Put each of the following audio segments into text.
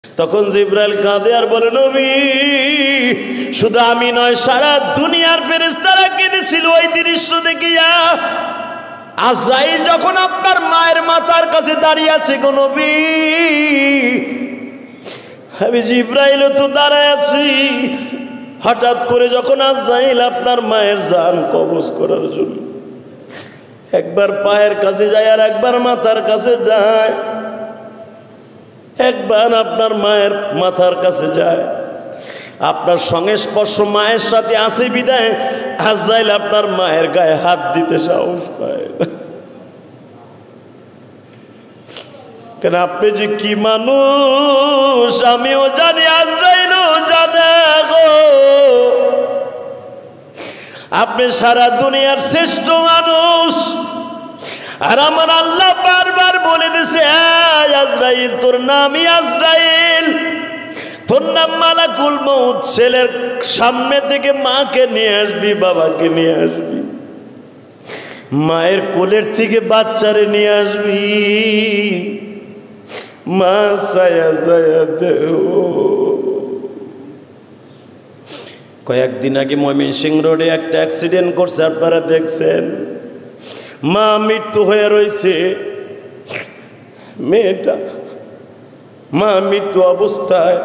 তখন জিবরাইল কাঁদে আর বলে, নবী শুধু আমি নয়, সারা দুনিয়ার ফেরেশতারা কেঁদেছিল ওই দৃশ্য দেখিয়া। আজরাইল যখন আপনার মায়ের মাথার কাছে দাঁড়িয়ে আছে গো নবী, আমি জিবরাইল তো দাঁড়ায় আছি। হঠাৎ করে যখন আজরাইল আপনার মায়ের জান কবজ করার জন্য একবার পায়ের কাছে যায় আর একবার মাথার কাছে যায়, একবার আপনার মায়ের মাথার কাছে যায়, আপনার সঙ্গে স্পর্শ মায়ের সাথে আসে বিদায় আজরাইল আপনার মায়ের গায়ে হাত দিতে সাহস পায় না। কেন আপনি যে কি মানুষ আমিও জানি, আজরাইলও জানে গো। আপনি সারা দুনিয়ার শ্রেষ্ঠ মানুষ, আর আমার আল্লাহ বারবার বলে দিছে, আজরাইল তোর নামই আজরাইল, তোর নাম মালাকুল মউত। ছেলের সামনে থেকে মাকে নিয়ে আসবি, বাবাকে নিয়ে আসবি, মায়ের কোলের থেকে বাচ্চারে নিয়ে আসবি, মা ছায়া ছায়া দেও। কয়েকদিন আগে ময়মনসিংহ রোডে একটা অ্যাক্সিডেন্ট করছে, আপনারা দেখছেন। মা মৃত্যু হয়ে রয়েছে, মেয়েটা মা মৃত্যু অবস্থায়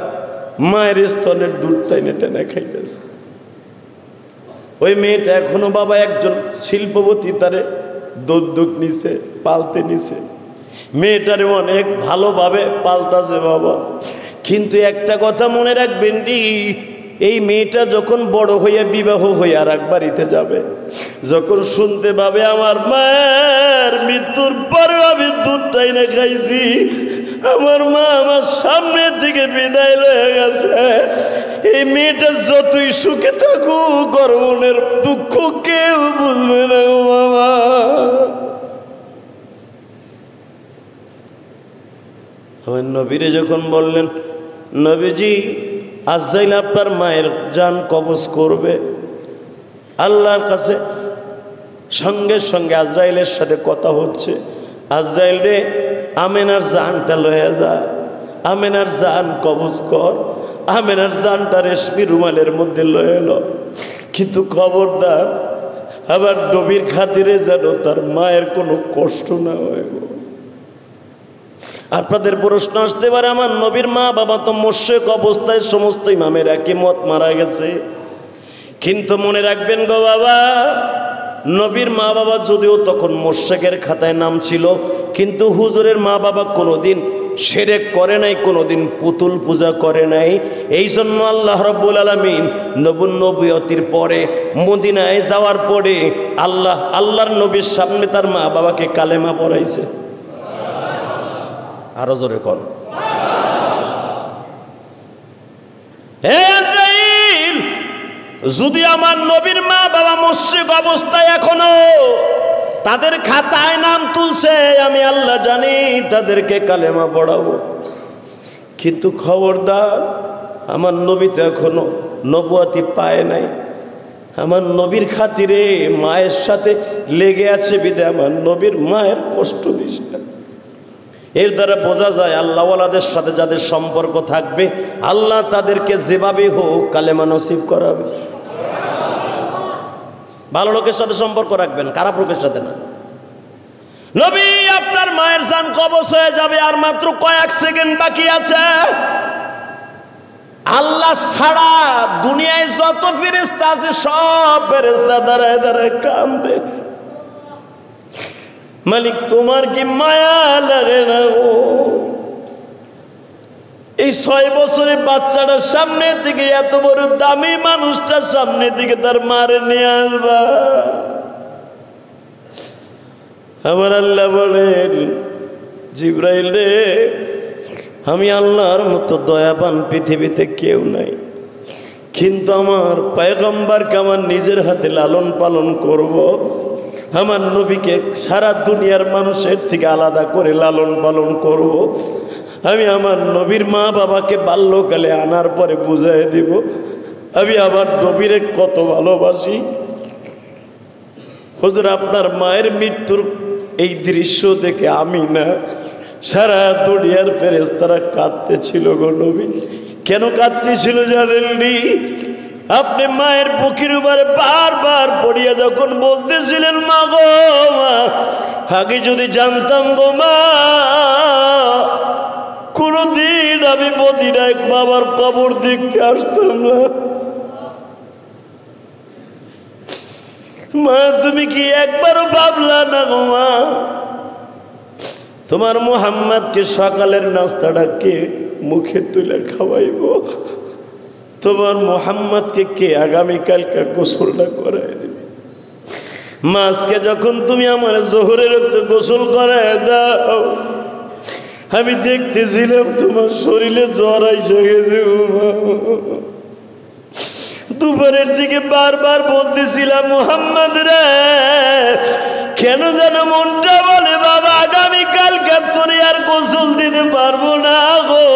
মায়ের স্তনের দুধ টাইনে টেনে খাইতেছে। ওই মেয়েটা এখনো বাবা একজন শিল্পপতি, তারে দুধ নিছে, পালতে নিছে, মেয়েটারে অনেক ভালোভাবে পালতাছে বাবা। কিন্তু একটা কথা মনে রাখবেন, এই মেয়েটা যখন বড় হইয়া বিবাহ হইয়া আর এক বাড়িতে যাবে, যখন শুনতে পাবে আমার মায়ের মৃত্যুর পরেও আমি দুধ টাইনে খাইছি, আমার মা আমার সামনের দিকে বিদায় হয়ে গেছে, এই মেয়েটা যতই সুখে থাকুক ওর মনের দুঃখ কেউ বুঝবে না গো বাবা। আমার নবীরে যখন বললেন, নবীজি আজরাইল আপনার মায়ের জান কবজ করবে, আল্লাহর কাছে সঙ্গে সঙ্গে আজরাইলের সাথে কথা হচ্ছে, আজরাইল রে আমেনার জানটা লয়ে যা, আমেনার জান কবজ কর, আমেনার জানটা রেশমি রুমালের মধ্যে লয়ে এলো। কিন্তু খবরদার আবার নবীর খাতিরে যেন তার মায়ের কোনো কষ্ট না হয়। আপনাদের প্রশ্ন আসতে পারে, আমার নবীর মা বাবা তো মোশেক অবস্থায় সমস্ত ইমামের একই মত মারা গেছে, কিন্তু মনে রাখবেন গো বাবা, নবীর মা বাবা যদিও তখন মোশেকের খাতায় নাম ছিল, কিন্তু হুজুরের মা বাবা কোনোদিন শিরক করে নাই, কোনোদিন পুতুল পূজা করে নাই। এই জন্য আল্লাহ রাব্বুল আলামিন নবুয়তির পরে মদিনায় যাওয়ার পরে আল্লাহর নবীর সামনে তার মা বাবাকে কালেমা পড়াইছে। আরো জোরে কর। হে আজরাইল, যদি আমার নবীর মা বাবা মুশরিক অবস্থায় এখনো তাদের খাতায় নাম তুলছে, আমি আল্লাহ জানি তাদেরকে কালেমা পড়াবো। কিন্তু খবরদার, আমার নবী তো এখনো নবুয়তি পায় নাই, আমার নবীর খাতিরে মায়ের সাথে লেগে আছে বিধায় আমার নবীর মায়ের কষ্ট দিস না। এর দ্বারা বোঝা যায় আল্লাহওয়ালাদের সাথে যাদের সম্পর্ক থাকবে, আল্লাহ তাদেরকে যেভাবে হোক কালেমা নসিব করাবে। ভালো লোকের সাথে সম্পর্ক রাখবেন, খারাপ লোকের সাথে না। নবী আপনার মায়ের জান কবজ হয়ে যাবে, আর মাত্র কয়েক সেকেন্ড বাকি আছে। আল্লাহ ছাড়া দুনিয়ায় যত ফেরেশতা আছে সব ফেরেশতা দাঁড়ায় দাঁড়ায় কান্দে, মালিক তোমার কি মায়া লাগে না? ও এই 6 বছরের বাচ্চাটার সামনে থেকে এত বড় দামি মানুষটার সামনে থেকে তার মারে নিয়ে আসবা। আমার আল্লাহ বলেন, জিবরাইল রে, আমি আল্লাহর মতো দয়াবান পৃথিবীতে কেউ নাই, কিন্তু আমার পয়গম্বরকে আমার নিজের হাতে লালন পালন করব, আমার নবীকে সারা দুনিয়ার মানুষের থেকে আলাদা করে লালন পালন করব। আমি আমার নবীর মা বাবাকে বাল্যকালে আনার পরে বুঝাই দিব আমি আমার নবীরে কত ভালোবাসি। হুজুর, আপনার মায়ের মৃত্যুর এই দৃশ্য দেখে আমি না, সারা দুনিয়ার ফেরেশতারা কাঁদতেছিল গো নবী। কেন কাঁদতেছিল জানেননি? আপনি মায়ের বুকের উপরে বারবার পড়িয়া যখন বলতেছিলেন, মা গো মা, আগে যদি জানতাম গো মা, কোনদিন আমি মদিনায় বাবার কবর দেখতে আসতাম না। মা তুমি কি একবারও ভাবলা না গো মা, তোমার মুহাম্মদকে সকালের নাস্তাটা কে মুখে তুলে খাওয়াইব? তোমার মুহাম্মদকে কে আগামীকালকে গোসলটা করাই দেবে? মা আজকে যখন তুমি আমার জোহরের গোসল করাই দাও, আমি দেখতেছিলাম তোমার শরীরে জ্বর আইসা গেছে। দুপুরের দিকে বারবার বলতেছিলাম, মুহাম্মদ রে, কেন যেন মনটা বলে বাবা আগামীকালকে তোরে আর গোসল দিতে পারবো না গো।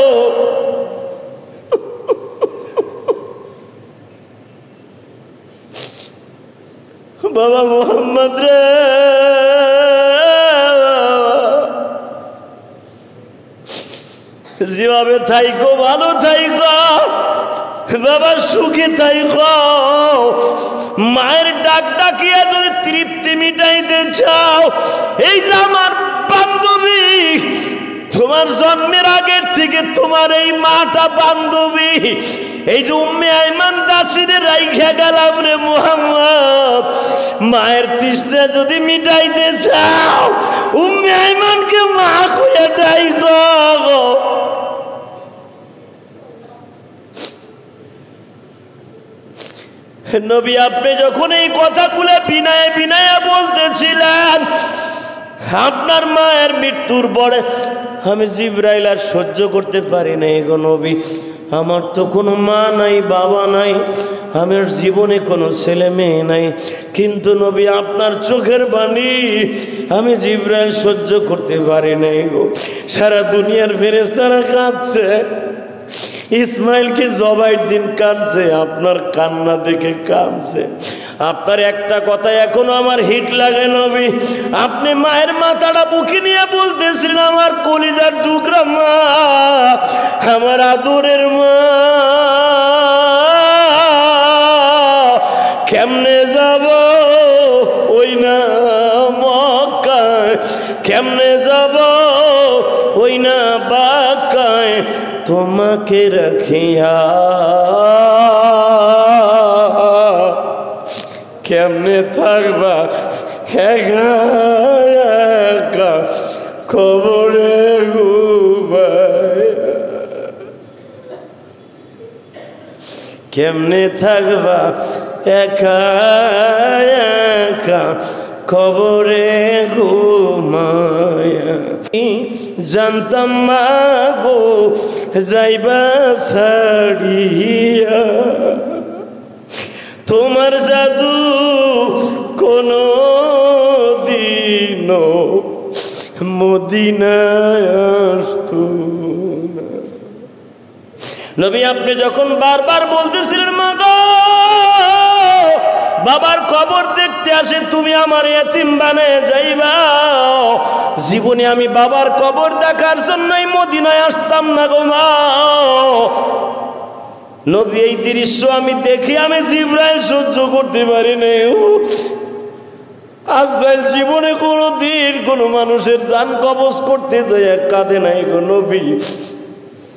বাবা মুহাম্মদ রে, যেভাবে থাইকো ভালো থাইকো বাবা, সুখে থাইকো। মায়ের ডাক ডাকিয়া যদি তৃপ্তি মিটাইতে চাও, এই যে আমার বান্ধবী, তোমার জন্মের আগের থেকে তোমার এই মাটা বান্ধবী, এই যে উম্মে আইমান দাসীরে রাইখা গেলাম রে মুহাম্মদ, মায়ের তৃষ্ণা যদি মিটাইতে চাও, উম্মে আইমানকে মা কইয়া ডাইকো। নবী আপনি যখন এই কথাগুলো বিনায়ে বিনায়ে বলতেছিলেন, আপনার মায়ের মৃত্যুর পরে আমি জিবরাইল আর সহ্য করতে পারি নাই গো নবী। আমার তো কোনো মা নাই, বাবা নাই, আমার জীবনে কোনো ছেলে মেয়ে নাই, কিন্তু নবী আপনার চোখের বাণী আমি জিবরাইল সহ্য করতে পারি নাই গো। সারা দুনিয়ার ফেরেশতারা কাঁদছে, ইসমাইলকে জবাইয়ের দিন কাঁদছে, আপনার কান্না দেখে কাঁদছে। আপনার একটা কথা এখনো আমার হিট লাগে নবী, আপনি মায়ের মাথাটা বুকে নিয়ে বলতেছিলেন, আমার কলিজার টুকরা মা, আমার আদরের মা, কেমনে যাব ওই না মক্কায়, কেমনে যাব ওই না বাক্কায়, তোমাকে রাখিয়া কেমনে থাকবা একা একা কবরে ঘুমাইয়া, কেমনে থাকবা একা একা কবরে ঘুমাইয়া। জানতাম মা গো যাইবা ছাড়িয়া, তোমার জাদু কোনো দিনও মদিনায় আসতো না। নবী আপনি যখন বারবার বলতেছিলেন, মা গো বাবার কবর দেখতে আসে, তুমি আমার এতিম বানায় যাইবা, জীবনে আমি বাবার কবর দেখার জন্যই মদিনায় আসতাম না গো মা। নবী এই দৃশ্য আমি দেখি আমি জিবরাইল সহ্য করতে পারি না। আজরাইল জীবনে কোনোদিন কোনো মানুষের জান কবজ করতে যায় কাঁদে নাই গো নবী।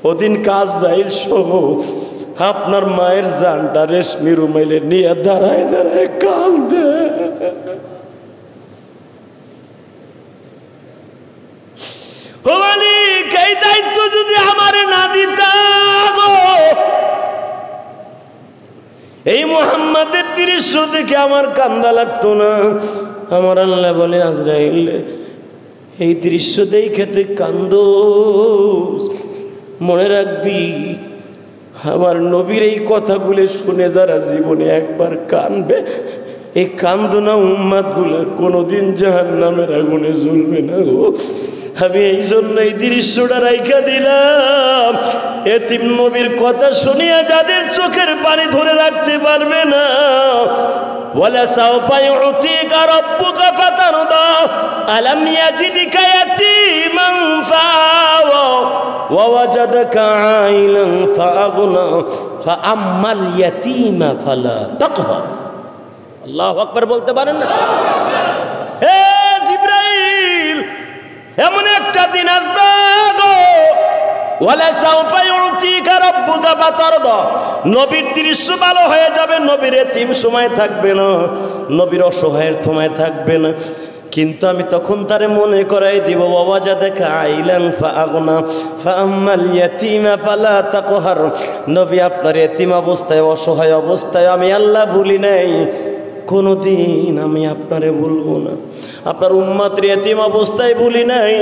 ওদিন আজরাইল সহ আপনার মায়ের জানটা রেশমি রুমাইলে নিয়ে দাঁড়ায় দাঁড়ায় কাঁদে। ও মালিক, এই দায়িত্ব যদি আমারে না দিতা গো, এই মুহাম্মাদের দৃশ্য দেখে আমার কান্দা লাগতো না। আমার আল্লাহ বলে, আজরাইল এই দৃশ্য দেখে তুই কান্দোস, মনে রাখবি আমার নবীর এই কথাগুলো শুনে যারা জীবনে একবার কানবে, এই কান্দনা উম্মাদ গুলা কোনোদিন জাহান্নামের আগুনে জ্বলবে না গো। আমি এই জন্য এই দৃশ্যটা রাইখা দিলাম, এতিম নবীর কথা শুনিয়া যাদের চোখের পানি ধরে রাখতে পারবে না, ওয়ালাসাউফা ইউতিকা রাব্বুকা ফাতারদা আলাম ইয়াজিদকা ইয়াতীমান ফাআওয়া ওয়া ওয়াজাদাকা আইলান ফাআগনা ফাআম্মাল ইয়াতীমা ফালা তাকহার। আল্লাহু আকবার বলতে পারেন না? হে জিবরাইল, এমন একটা দিন আসবে গো, ওয়ালাসাউফা ইউতিকা রাব্বুকা ফাতারদা, নবীর দৃশ্য ভালো হয়ে যাবে, নবীর এতিম সময় থাকবে না, নবীর অসহায়ের সময় থাকবে না, কিন্তু আমি তখন তারে মনে করাই দিব ওয়াজাদাকা আইলান ফাআগনা ফাআম্মাল ইয়াতীমা ফালা তাকহার। নবী আপনার এতিম অবস্থায়, অসহায় অবস্থায় আমি আল্লাহ ভুলি নাই, কোনোদিন আমি আপনারে ভুলবো না। আপনার উম্মতের এতিম অবস্থায় ভুলি নাই।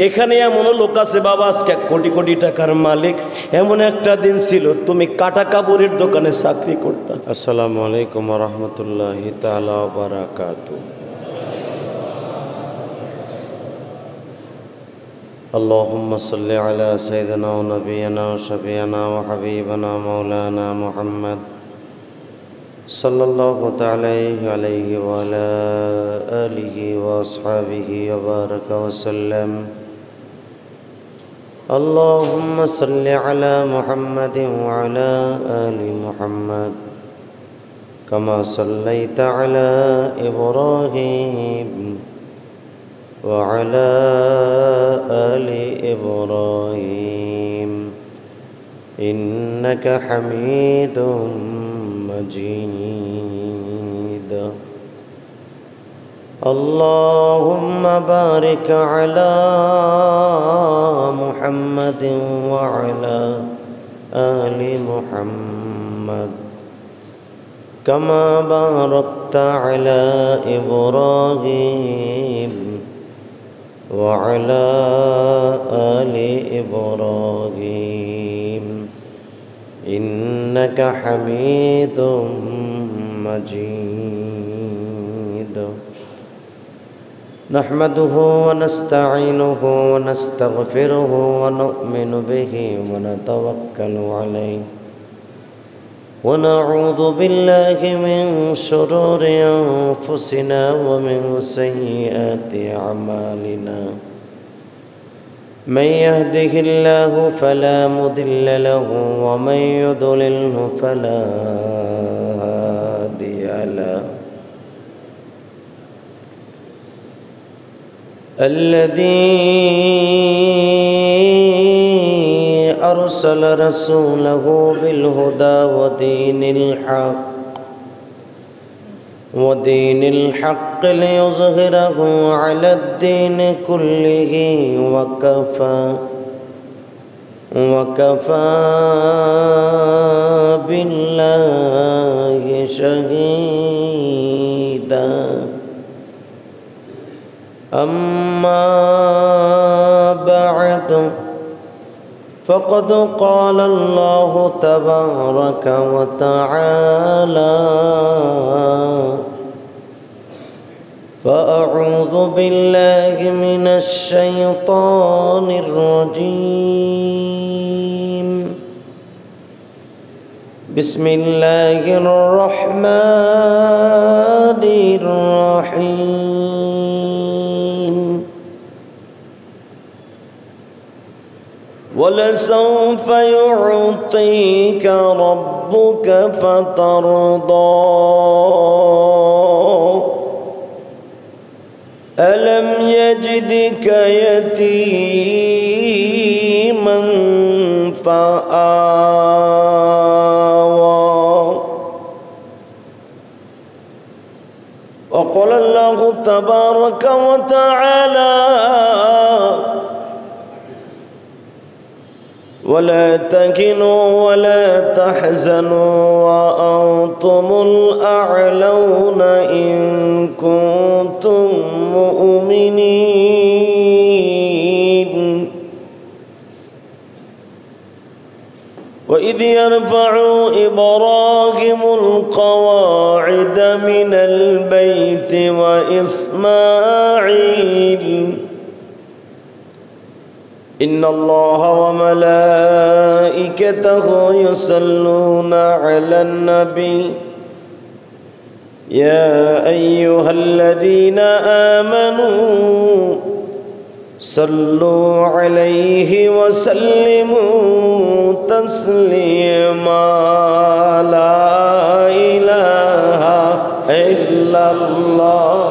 এখানে এমন লোক আছে বাবা, আজকে কোটি কোটি টাকার মালিক, এমন একটা দিন ছিল তুমি কাটা কাপড়ের দোকানে চাকরি করতা। আসসালামু আলাইকুম ওয়া রাহমাতুল্লাহি তাআলা ওয়া বারাকাতুহু। اللهم صل على سيدنا ونبينا وشفيعنا وحبيبنا مولانا محمد صلى الله تعالى عليه وعلى آله وأصحابه وبارك وسلم. اللهم صل على محمد وعلى آل محمد كما صليت على إبراهيم وعلى آل إبراهيم إنك حميد مجيد. اللهم بارك على محمد وعلى آل محمد كما باركت على إبراهيم وعلى آل إبراهيم إنك حميد مجيد. نحمده ونستعينه ونستغفره ونؤمن به ونتوكل عليه ونعوذ بالله من شرور أنفسنا ومن سيئات أعمالنا. من يهده الله فلا مضل له ومن يضلله فلا هادي له. الذي أرسل رسوله بالهدى ودين الحق ليظهره على الدين كله وكفى بالله شهيدا. أما بعد فقد قال الله تبارك وتعالى: فأعوذ بالله من الشيطان الرجيم. بسم الله الرحمن الرحيم. ولسوف يعطيك ربك فترضى ألم يجدك يتيما فآوى. وقال الله تبارك وتعالى: ولا تهنوا ولا تحزنوا وأنتم الأعلون إن كنتم مؤمنين. وإذ يرفع إبراهيم القواعد من البيت وإسماعيل إن الله وملائكته يصلون على النبي يا أيها الذين آمنوا صلوا عليه وسلموا تسليما لا إله إلا الله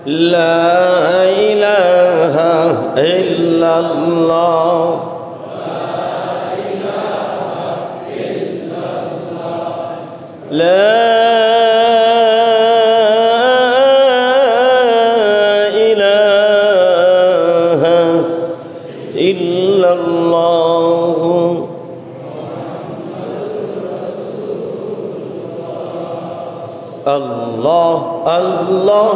لا إله إلا الله لا إله إلا الله الله الله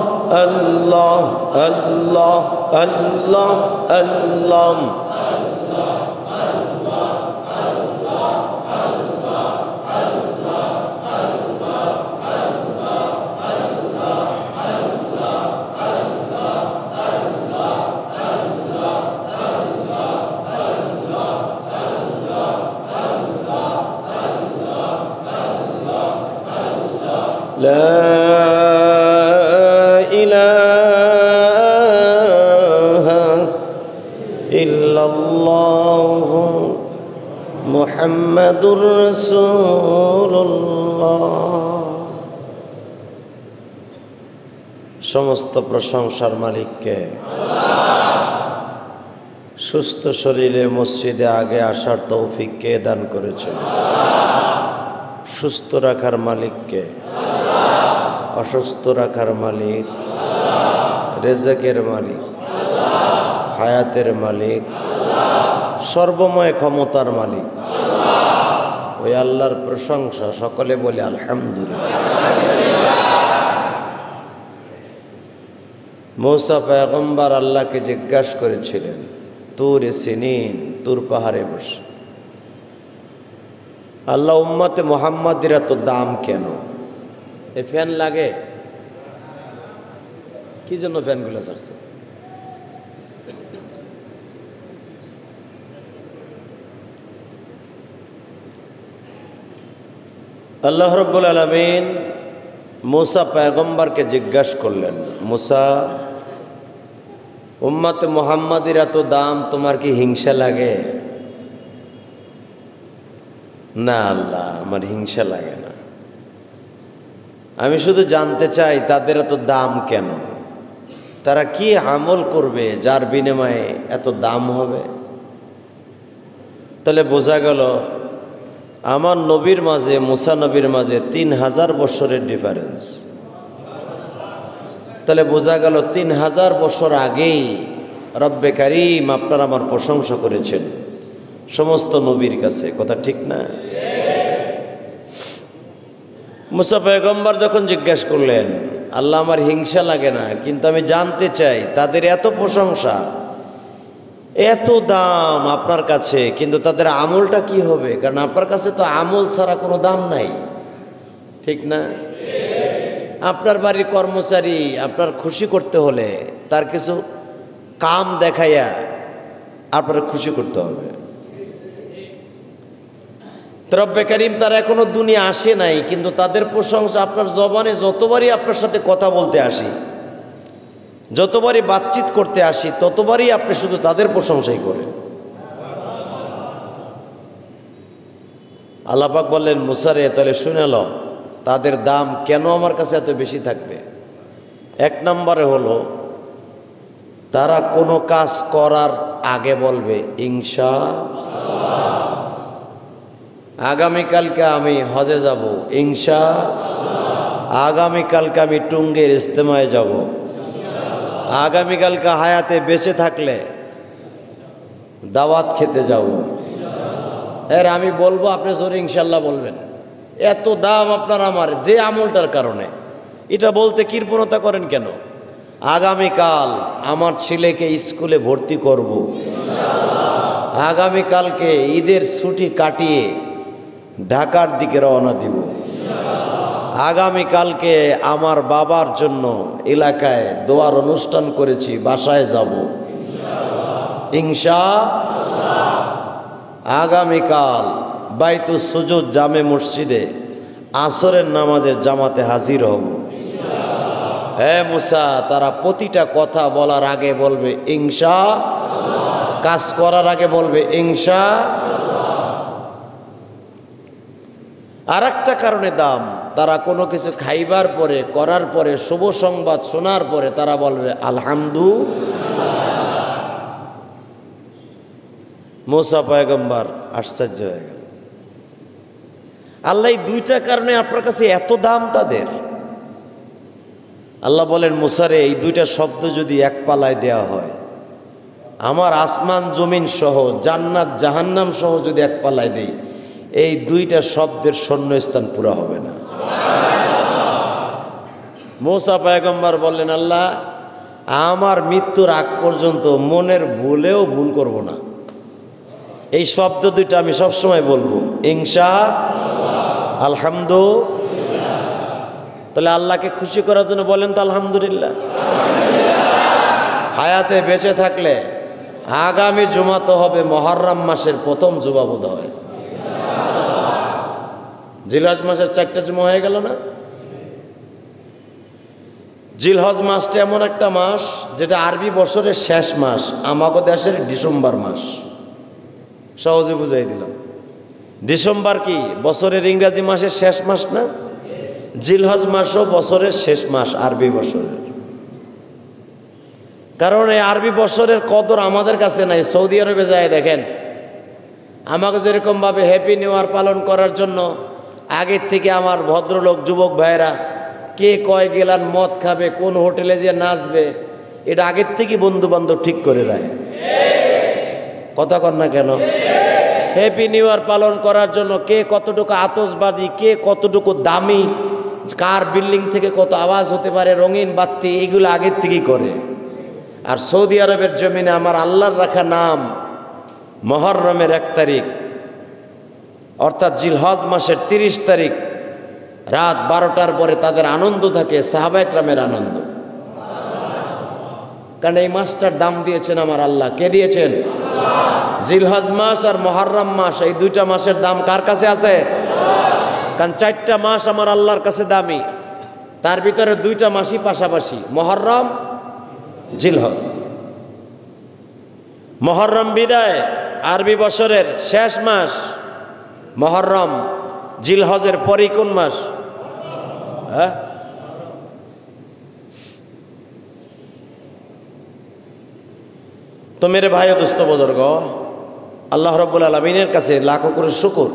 الله الله الله الله لا إله إلا الله محمد رسول الله সমস্ত প্রশংসার মালিককে সুস্থ শরীরে মসজিদে আগে আসার তৌফিক কে দান করেছেন সুস্থ রাখার মালিককে অসুস্থ রাখার মালিক রেজেকের মালিক হায়াতের মালিক সর্বময় ক্ষমতার মালিক ওই আল্লাহর প্রশংসা সকলে বলে আলহামদুলিল্লাহ। মূসা পয়গম্বর আল্লাহকে জিজ্ঞাসা করেছিলেন তুর সিনিন তুর পাহাড়ে বসে আল্লাহ উম্মতে মুহাম্মাদের এত দাম কেন? এ ফ্যান লাগে কি জন্য? ফ্যানগুলো চাচ্ছে আল্লাহ রাব্বুল আলামিন মূসা পয়গম্বরকে জিজ্ঞাসা করলেন, মূসা উম্মতে মুহাম্মাদের এত দাম তোমার কি হিংসা লাগে? না আল্লাহ, আমার হিংসা লাগে না, আমি শুধু জানতে চাই তাদের এত দাম কেন, তারা কি আমল করবে যার বিনিময়ে এত দাম হবে। তাহলে বোঝা গেল আমার নবীর মাঝে মুসা নবীর মাঝে 3000 বছরের ডিফারেন্স। তাহলে বোঝা গেল 3000 বছর আগেই রব্বে কারিম আপনার আমার প্রশংসা করেছেন সমস্ত নবীর কাছে, কথা ঠিক না? মুসা পয়গম্বর যখন জিজ্ঞাসা করলেন আল্লাহ আমার হিংসা লাগে না, কিন্তু আমি জানতে চাই তাদের এত প্রশংসা এত দাম আপনার কাছে, কিন্তু তাদের আমলটা কি হবে? কারণ আপনার কাছে তো আমল ছাড়া কোনো দাম নাই, ঠিক না? আপনার বাড়ির কর্মচারী আপনার খুশি করতে হলে তার কিছু কাম দেখাইয়া আপনার খুশি করতে হবে। রব্বে কারিম তারা এখনো দুনিয়া আসে নাই, কিন্তু তাদের প্রশংসা আপনার জবানে যতবারই আপনার সাথে কথা বলতে আসি, যতবারই বাতচিত করতে আসি, ততবারই আপনি শুধু তাদের প্রশংসাই করেন। আল্লাহ পাক বললেন মুসা রে, তাহলে শুনে লো তাদের দাম কেন আমার কাছে এত বেশি থাকবে। এক নম্বরে হলো তারা কোনো কাজ করার আগে বলবে ইনশাআল্লাহ, আগামীকালকে আমি হজে যাব ইনশাআল্লাহ, আগামীকালকে আমি টুঙ্গের ইজতেমায় যাব, আগামীকালকে হায়াতে বেঁচে থাকলে দাওয়াত খেতে যাব। আমি বলবো, আপনি জোরে ইনশাল্লাহ বলবেন। এত দাম আপনার আমার যে আমলটার কারণে, এটা বলতে কৃপণতা করেন কেন? আগামীকাল আমার ছেলেকে স্কুলে ভর্তি করব। আগামীকালকে ঈদের ছুটি কাটিয়ে ঢাকার দিকে রওনা দিব। আগামীকালকে আমার বাবার জন্য এলাকায় দোয়ার অনুষ্ঠান করেছি, বাসায় যাব ইনশাআল্লাহ। আগামীকাল বাইতুস সুজুদ জামে মসজিদে আসরের নামাজের জামাতে হাজির হব। হে মুসা, তারা প্রতিটা কথা বলার আগে বলবে ইনশাআল্লাহ, কাজ করার আগে বলবে ইনশাআল্লাহ। আর একটা কারণে দাম, তারা কোনো কিছু খাইবার পরে, করার পরে, শুভ সংবাদ শোনার পরে তারা বলবে আলহামদুলিল্লাহ। মুসা পয়গম্বর আশ্চর্য হয়ে গেল। আল্লাহ এই দুইটা কারণে আপনার কাছে এত দাম তাদের। আল্লাহ বলেন, মুসারে, এই দুইটা শব্দ যদি এক পালায় দেওয়া হয়, আমার আসমান জমিন সহ জান্নাত জাহান্নাম সহ যদি এক পালায় দেই, এই দুইটা শব্দের শূন্যস্থান পুরা হবে না। মুসা পয়গম্বর বললেন, আল্লাহ, আমার মৃত্যুর আগ পর্যন্ত মনের ভুলেও ভুল করব না। এই শব্দ দুইটা আমি সবসময় বলবো, ইনশাআল্লাহ, আলহামদুলিল্লাহ। তাহলে আল্লাহকে খুশি করার জন্য বলেন তো আলহামদুলিল্লাহ। হায়াতে বেঁচে থাকলে আগামী জুমা তো হবে মুহররম মাসের প্রথম জুমা বোধ হয়। জিলহজ মাসের 4টা জুমা হয়ে গেল না? জিলহজ মাসটা এমন একটা মাস যেটা আরবি বছরের শেষ মাস, আমাগো দেশের ডিসেম্বর মাস। সহজে বুঝাই দিলাম। ডিসেম্বর কি বছরের ইংরাজি মাসের শেষ মাস না? জিলহজ মাসও বছরের শেষ মাস আরবি বছরের। কারণ এই আরবি বছরের কদর আমাদের কাছে নাই। সৌদি আরবে যায় দেখেন, আমাকে যেরকমভাবে হ্যাপি নিউ ইয়ার পালন করার জন্য আগের থেকে আমার ভদ্রলোক যুবক ভাইয়েরা কে কয় গেলান মদ খাবে, কোন হোটেলে যে নাচবে, এটা আগের থেকে বন্ধু বান্ধব ঠিক করে দেয়। কথা কর না কেন? হ্যাপি নিউ ইয়ার পালন করার জন্য কে কতটুকু আতশবাজি, কে কতটুকু দামি, কার বিল্ডিং থেকে কত আওয়াজ হতে পারে, রঙিন বাতি, এইগুলো আগের থেকেই করে। আর সৌদি আরবের জমিনে আমার আল্লাহর রাখা নাম মুহররমের 1 তারিখ, অর্থাৎ জিলহজ মাসের 30 তারিখ রাত 12টার পরে তাদের আনন্দ থাকে, সাহাবা একরামের আনন্দ। কারণ এই মাসটার দাম দিয়েছেন আমার আল্লাহ। কে দিয়েছেন? জিলহজ মাস আর মুহররম মাস, এই দুইটা মাসের দাম কার কাছে আছে? কারণ 4টা মাস আমার আল্লাহর কাছে দামি, তার ভিতরে 2টা মাসই পাশাপাশি, মুহররম জিলহজ। মুহররম বিদায়, আরবি বছরের শেষ মাস মুহররম। জিলহজের পরে কোন মাস? হ্যাঁ, তো মেরে ভাই ও দোস্ত বুজুর্গ, আল্লাহ রাব্বুল আলামিনের কাছে লাখো করে শুকর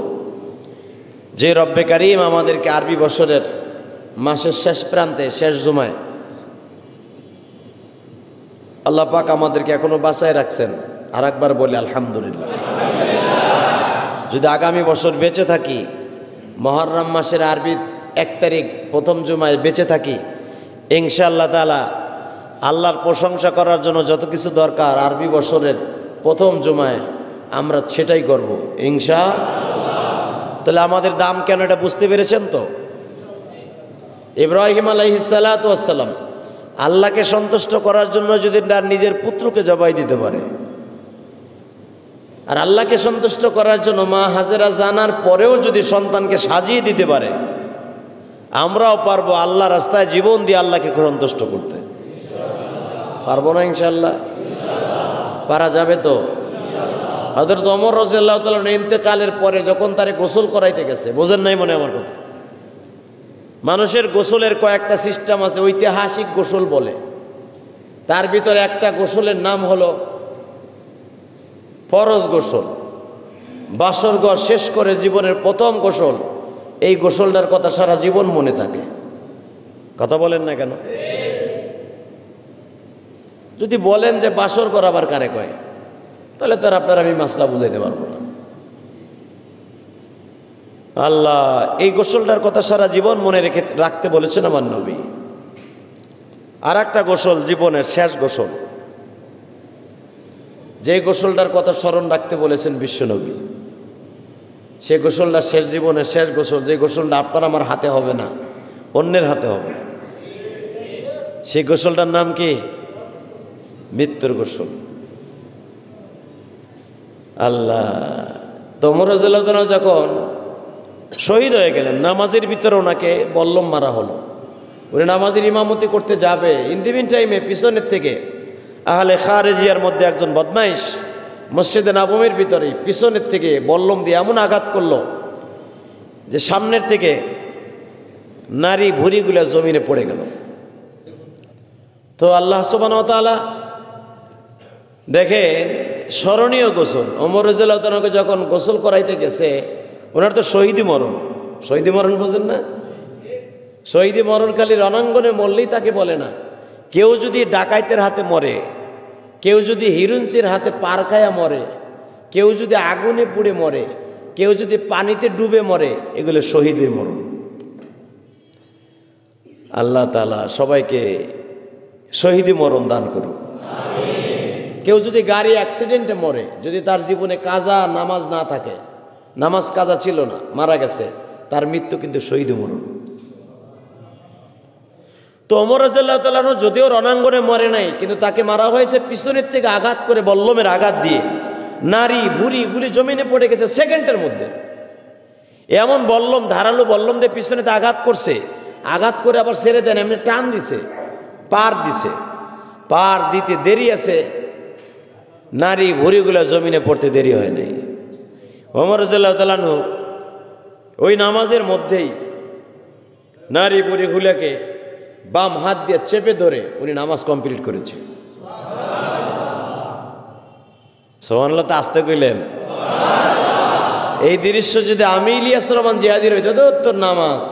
যে রব্বে কারীম আমাদেরকে আরবি বছরের মাসের শেষ প্রান্তে, শেষ জুমায় আল্লাহ পাক আমাদেরকে এখনো বাঁচায় রাখছেন। আর একবার বলি আলহামদুলিল্লাহ। যদি আগামী বছর বেঁচে থাকি, মুহররম মাসের আরবি 1 তারিখ প্রথম জুমায় বেঁচে থাকি, ইনশাআল্লাহ তাআলা আল্লাহর প্রশংসা করার জন্য যত কিছু দরকার আরবি বছরের প্রথম জুমায় আমরা সেটাই করব ইনশাআল্লাহ। তাহলে আমাদের দাম কেন এটা বুঝতে পেরেছেন তো? ইব্রাহিম আলাইহিস সালাতু ওয়াস সালাম আল্লাহকে সন্তুষ্ট করার জন্য যদি তার নিজের পুত্রকে জবাই দিতে পারে, আর আল্লাহকে সন্তুষ্ট করার জন্য মা হাজেরা জানার পরেও যদি সন্তানকে সাজিয়ে দিতে পারে, আমরাও পারবো আল্লাহ রাস্তায় জীবন দিয়ে আল্লাহকে সন্তুষ্ট করতে। পারবো না ইনশাআল্লাহ? পারা যাবে তো? হযরত ওমর রাদিয়াল্লাহু তাআলা ইন্তেকালের পরে যখন তারে গোসল করাইতে গেছে, বোঝেন নাই মনে আমার কথা? মানুষের গোসলের কয়েকটা সিস্টেম আছে, ঐতিহাসিক গোসল বলে। তার ভিতরে একটা গোসলের নাম হলো ফরজ গোসল। বাসর ঘর শেষ করে জীবনের প্রথম গোসল, এই গোসলটার কথা সারা জীবন মনে থাকে। কথা বলেন না কেন? যদি বলেন যে বাসর করাবার কারে কয়, তাহলে তার আপনার আমি মাসলা বুঝাইতে পারবো না। আল্লাহ এই গোসলটার কথা সারা জীবন মনে রাখতে বলেছেন আমার নবী। আর একটা গোসল, জীবনের শেষ গোসল, যে গোসলটার কথা স্মরণ রাখতে বলেছেন বিশ্বনবী, সে গোসলটা শেষ জীবনের শেষ গোসল, যে গোসলটা আপনার আমার হাতে হবে না, অন্যের হাতে হবে। সেই গোসলটার নাম কি? মৃত্যুর গোসল। আল্লাহ, তো ওমর রাদিয়াল্লাহু তাআলা যখন শহীদ হয়ে গেলেন, নামাজের ভিতরে ওনাকে বল্লম মারা হলো। উনি নামাজের ইমামতি করতে যাবে, ইন দি মিন টাইমে পিছনের থেকে আহলে খারেজিয়ার মধ্যে একজন বদমাইশ মসজিদে নববীর ভিতরে পিছনের থেকে বল্লম দিয়ে এমন আঘাত করলো যে সামনের থেকে নারী ভুঁড়িগুলো জমিনে পড়ে গেল। তো আল্লাহ সুবহানাহু ওয়া তাআলা দেখেন স্মরণীয় গোসল। ওমর রাদিয়াল্লাহু তাআলাকে যখন গোসল করাইতে গেছে, ওনার তো শহীদি মরণ। শহীদি মরণ বোঝেন না? শহীদি মরণ খালি রণাঙ্গনে মরলেই তাকে বলে না। কেউ যদি ডাকাইতের হাতে মরে, কেউ যদি হিরুঞ্চির হাতে পার খায়া মরে, কেউ যদি আগুনে পুড়ে মরে, কেউ যদি পানিতে ডুবে মরে, এগুলো শহীদের মরণ। আল্লাহ তাআলা সবাইকে শহীদি মরণ দান করুন। কেউ যদি গাড়ি অ্যাক্সিডেন্টে মরে, যদি তার জীবনে কাজা নামাজ না থাকে, নামাজ কাজা ছিল না, মারা গেছে, তার মৃত্যু কিন্তু শহীদি মরণ। তো ওমর রাদিয়াল্লাহু তাআলা যদিও রণাঙ্গনে মরে নাই, কিন্তু তাকে মারা হয়েছে পিছনের থেকে আঘাত করে, বল্লমের আঘাত দিয়ে। নারী ভুঁড়ি গুলি জমিনে পড়ে গেছে সেকেন্ডের মধ্যে। এমন বল্লম, ধারালো বল্লম দিয়ে পিছনেতে আঘাত করছে, আঘাত করে আবার ছেড়ে দেন, এমনি টান দিছে, পার দিছে। পার দিতে দেরি আছে, নারী ভুঁড়িগুলো জমিনে পড়তে দেরি হয় নাই। ওমর রাদিয়াল্লাহু তাআলা ওই নামাজের মধ্যেই নারী ভুঁড়িগুলোকে বাম হাত দিয়ে চেপে ধরে উনি নামাজ কমপ্লিট করেছে। সুবহানাল্লাহ, তা আসতে কইলেন। এই দৃশ্য যদি আমি ইলিয়াস রহমান জিহাদির হইতো, তোর নামাজ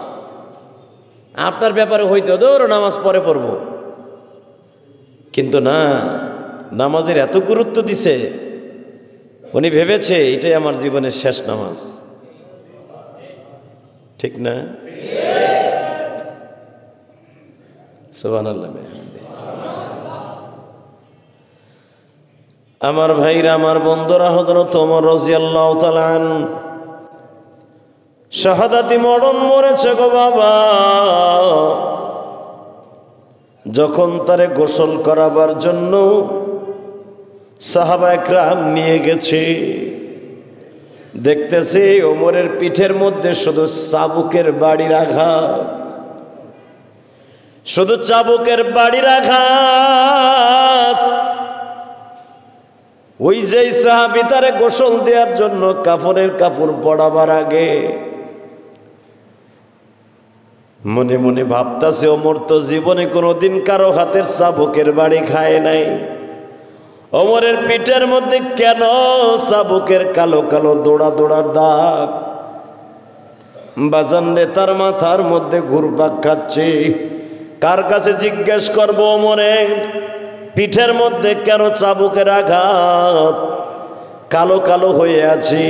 আপনার ব্যাপারে হইতো, তোর নামাজ পরে পড়ব। কিন্তু না, নামাজের এত গুরুত্ব দিছে, উনি ভেবেছে এটাই আমার জীবনের শেষ নামাজ। ঠিক না? সুবহানাল্লাহ। আমার ভাইরা, আমার বন্ধুরা, হযরত ওমর রাদিয়াল্লাহু তাআলা শাহাদাতি মরণ মরেছে গো বাবা। যখন তারে গোসল করাবার জন্য সাহাবা একরাম নিয়ে গেছে, দেখতেছে ওমরের পিঠের মধ্যে শুধু চাবুকের বাড়ির আঘাত, শুধু চাবুকের বাড়ির আঘাত। ওই যে সাহাবী তারে গোসল দেওয়ার জন্য কাফনের কাপড় পরাবার আগে মনে মনে ভাবতাছে, ওমর তো জীবনে কোনোদিন কারো হাতের চাবুকের বাড়ি খায় নাই। ওমরের পিঠের মধ্যে কেন চাবুকের কালো কালো দোড়া দোড়ার দাগ? বাজান রে, তার মাথার মধ্যে ঘুরপাক খাচ্ছে। কার কাছে জিজ্ঞেস করব ওমরের পিঠের মধ্যে কেন চাবুকের আঘাত কালো কালো হয়ে আছে?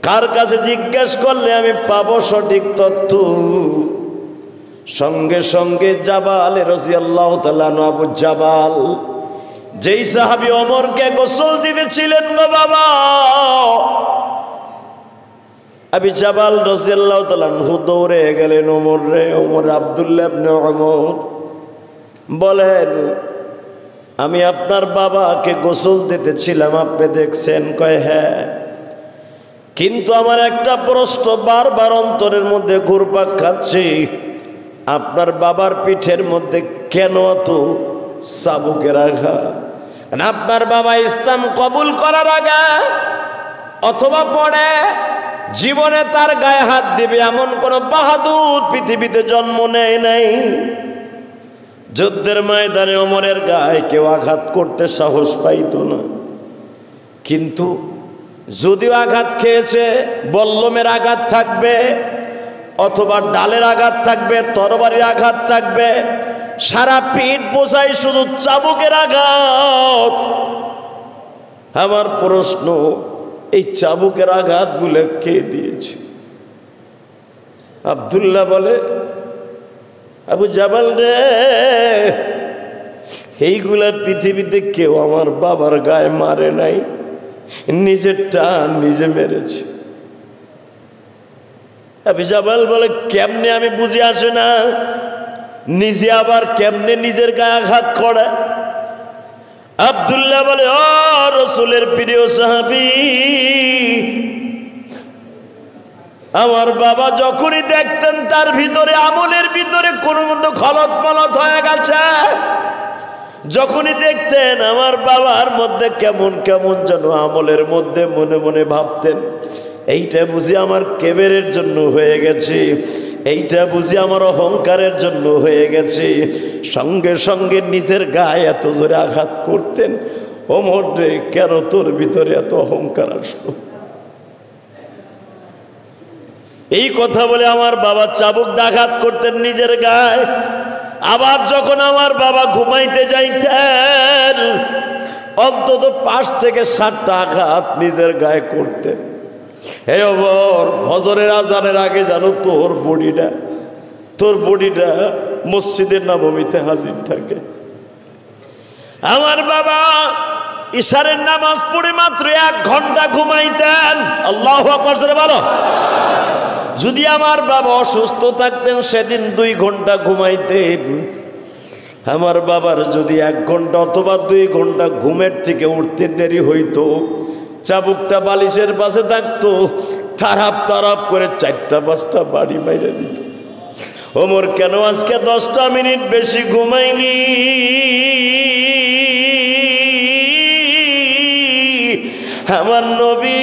কার কাছে জিজ্ঞেস করলে আমি পাবো সঠিক তথ্য? সঙ্গে সঙ্গে জাবাল রাদিয়াল্লাহু তাআলা আবু জাবাল, যেই সাহাবী ওমরকে গোসল দিতেছিলেন গো বাবা, আবু জাবাল রাদিয়াল্লাহু তাআলা দৌড়ে গেলেন ওমর রে। ওমর আব্দুল্লাহ ইবনে ওমর বলেন, আমি আপনার বাবাকে গোসল দিতেছিলাম, আপনি দেখছেন? কয় হ্যাঁ। কিন্তু আমার একটা প্রশ্ন বারবার অন্তরের মধ্যে ঘুরপাক খাচ্ছে, আপনার বাবার পিঠের মধ্যে কেন এত চাবুকের আঘাত? আপনার বাবা ইসলাম কবুল করার আগে অথবা পরে জীবনে তার গায়ে হাত দিবে এমন কোন বাহাদুর পৃথিবীতে জন্ম নেয় নাই। যুদ্ধের ময়দানে ওমরের গায়ে কেউ আঘাত করতে সাহস পাইত না, কিন্তু যদিও আঘাত খেয়েছে, বল্লমের আঘাত থাকবে অথবা ডালের আঘাত থাকবে, তরবারির আঘাত থাকবে, সারা পিঠ বোঝাই শুধু চাবুকের আঘাত। আমার প্রশ্ন, এই চাবুকের আঘাতগুলো কে দিয়েছে? আব্দুল্লাহ বলে, আবু জাবাল রে, এইগুলা পৃথিবীতে কেউ আমার বাবার গায়ে মারে নাই, নিজেরটা নিজে মেরেছে। আবু জাবাল বলে, কেমনে? আমি বুঝে আসে না, নিজে আবার কেমনে নিজের গায়ে আঘাত করে? আব্দুল্লাহ বলে, ও রাসূলের প্রিয় সাহাবী, আমার বাবা যখনই দেখতেন তার ভিতরে, আমলের ভিতরে কোন মতো খলত মলত হয়ে গেছে, যখনই দেখতেন আমার বাবার মধ্যে কেমন কেমন যেন আমলের মধ্যে মনে মনে ভাবতেন, এইটা বুঝি আমার কেবেরের জন্য হয়ে গেছে, এইটা বুঝি আমার অহংকারের জন্য হয়ে গেছে। সঙ্গে সঙ্গে নিজের গায়ে এত জোরে আঘাত করতেন। ওমর রে, কেন তোর ভিতরে এত অহংকার আসলো? এই কথা বলে আমার বাবা চাবুক আঘাত করতেন নিজের গায়ে। আবার যখন আমার বাবা ঘুমাইতে যাইতেন, অন্তত 5 থেকে 7টা আঘাত নিজের গায়ে করতেন। হে ওমর, ফজরের আজানের আগে জানো তোর বডিটা মসজিদের নববীতে হাজির থাকে। আমার বাবা ইশারের নামাজ পড়ে মাত্র 1 ঘন্টা ঘুমাইতেন। আল্লাহু আকবার জোরে বলো। যদি আমার বাবা অসুস্থ থাকতেন সেদিন 2 ঘন্টা ঘুমাইতেন। আমার বাবার যদি 1 ঘন্টা অথবা 2 ঘন্টা ঘুমের থেকে উঠতে দেরি হইতো, চাবুকটা বালিশের পাশে থাকতো, তারাপ তারাপ করে 4টা-5টা বাড়ি মাইরে দিত। ওমর, কেন আজকে 10টা মিনিট বেশি ঘুমাইনি? আমার নবী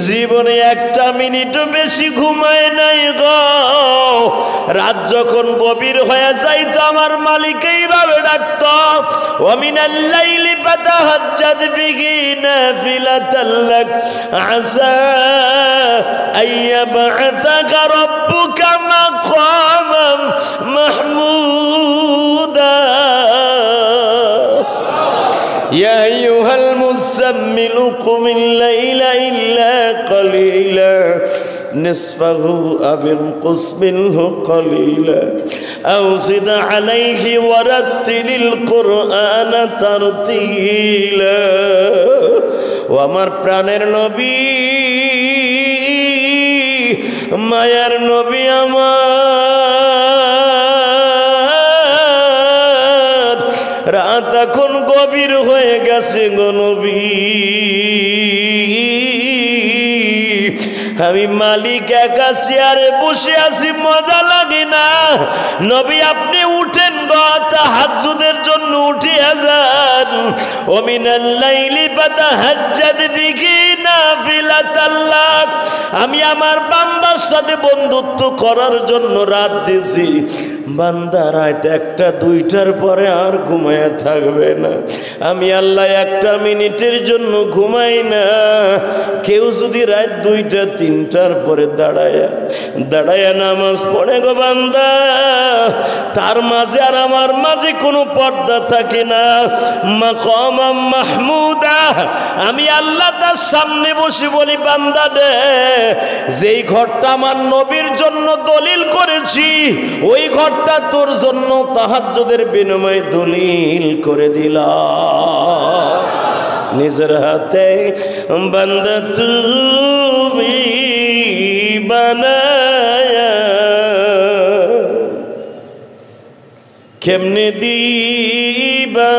জীবনে 1টা মিনিটও বেশি ঘুমায় নাই গো। রাত যখন গভীর হয়ে যাইতো আমার মালিক এইভাবে ডাকতো, ওয়া মিনাল লাইলি ফাতাহাজ্জাদ বিহি নাফিলাতাল লাক আসা আইয়াবআসাকা রাব্বুকা মাকামান মাহমুদা। يا أيها المزمل قم الليل إلا قليلا نصفه أو انقص منه قليلا أو زد عليه ورتل القرآن ترتيلا। وأمر প্রাণের নবী, মায়ার নবী আমার, রাত এখন গভীর হয়ে গেছে গো নবী। আমি মালিক একা চেয়ারে বসে আছি, মজা লাগে না। নবী আপনি উঠেন গো, তাহাজ্জুদের জন্য উঠিয়া যান। ওয়া মিনাল লাইলি ফাতাহাজ্জাদ বিহি নাফিলাতাল লাক। আমি আমার বান্দার সাথে বন্ধুত্ব করার জন্য রাত দিছি। বান্দা রাত 1টা-2টার পরে আর ঘুমায়া থাকবে না। আমি আল্লাহ 1টা মিনিটের জন্য ঘুমাই না। কেউ যদি রাত 2টা-3টার পরে দাঁড়ায়া নামাজ পড়ে গো বান্দা, তার মাঝে আর আমার মাঝে কোনো পর্দা থাকে না। মাকামাম মাহমুদা। আমি আল্লাহ তার সামনে বসে বলি, বান্দা রে, যেই ঘরটা আমার নবীর জন্য দলিল করেছি, ওই ঘরটা তোর জন্য তাহাজ্জুদের বিনিময়ে দলিল করে দিলাম। নিজের হাতে বান্দা তুমি বানায়া কেমনে দিবা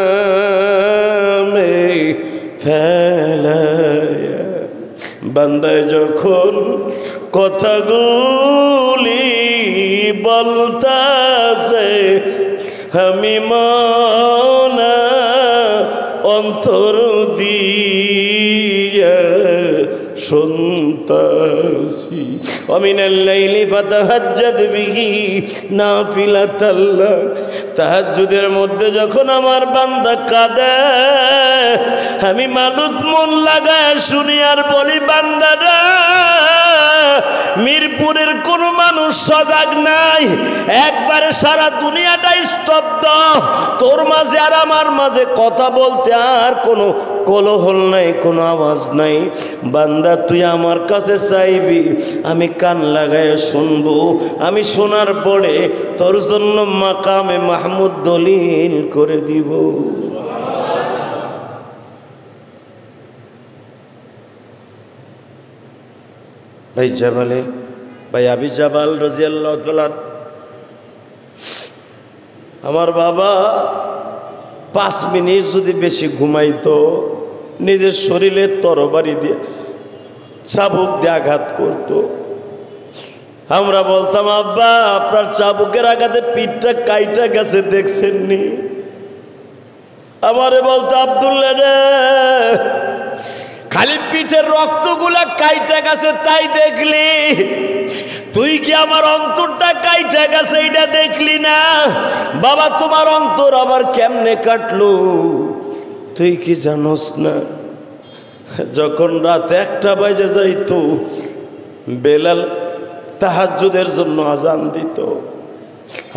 জাহান্নামে ফেলায়া। বান্দায় যখন কথাগুলি বলতাছে, আমি মনা অন্তর দিয়া শুনতাছি। ওয়া মিনাল লাইলি ফাতাহাজ্জাদ বিহি নাফিলাতাল লাক। তাহাজ্জুদের মধ্যে যখন আমার বান্দা কাঁদে, আমি মালুক মন লাগায় শুনি আর বলি, বান্দারা মিরপুরের কোন মানুষ সজাগ নাই, একবারে সারা দুনিয়াটা স্তব্ধ। তোর মাঝে আর আমার মাঝে কথা বলতে আর কোনো কোলাহল নাই, কোনো আওয়াজ নাই। বান্দা তুই আমার কাছে চাইবি, আমি কান লাগায় শুনবো। আমি শোনার পরে তোর জন্য মাকামে মাহমুদ দলিল করে দিব। ভাই জাবালে, ভাই আবি জাবাল রাদিয়াল্লাহু তাআলা, আমার বাবা 5 মিনিট যদি বেশি ঘুমাইতো নিজের শরীরে তরবারি দিয়ে চাবুক দিয়ে আঘাত করত। আমরা বলতাম আব্বা আপনার চাবুকের আঘাতে পিঠটা কাইটা গেছে দেখছেননি? আমারে বলতো আব্দুল্লাহ রে খালি পিঠের রক্তগুলা কাইটা গেছে তাই দেখলি, তুই কি আমার অন্তরটা কাইটা গেছে এটা দেখলি না? বাবা তোমার অন্তর আবার কেমনে কাটলো তুই কি জানোস না? যখন রাত 1টা বাজে যাইতো বেলাল তাহাজ্জুদের জন্য আজান দিত,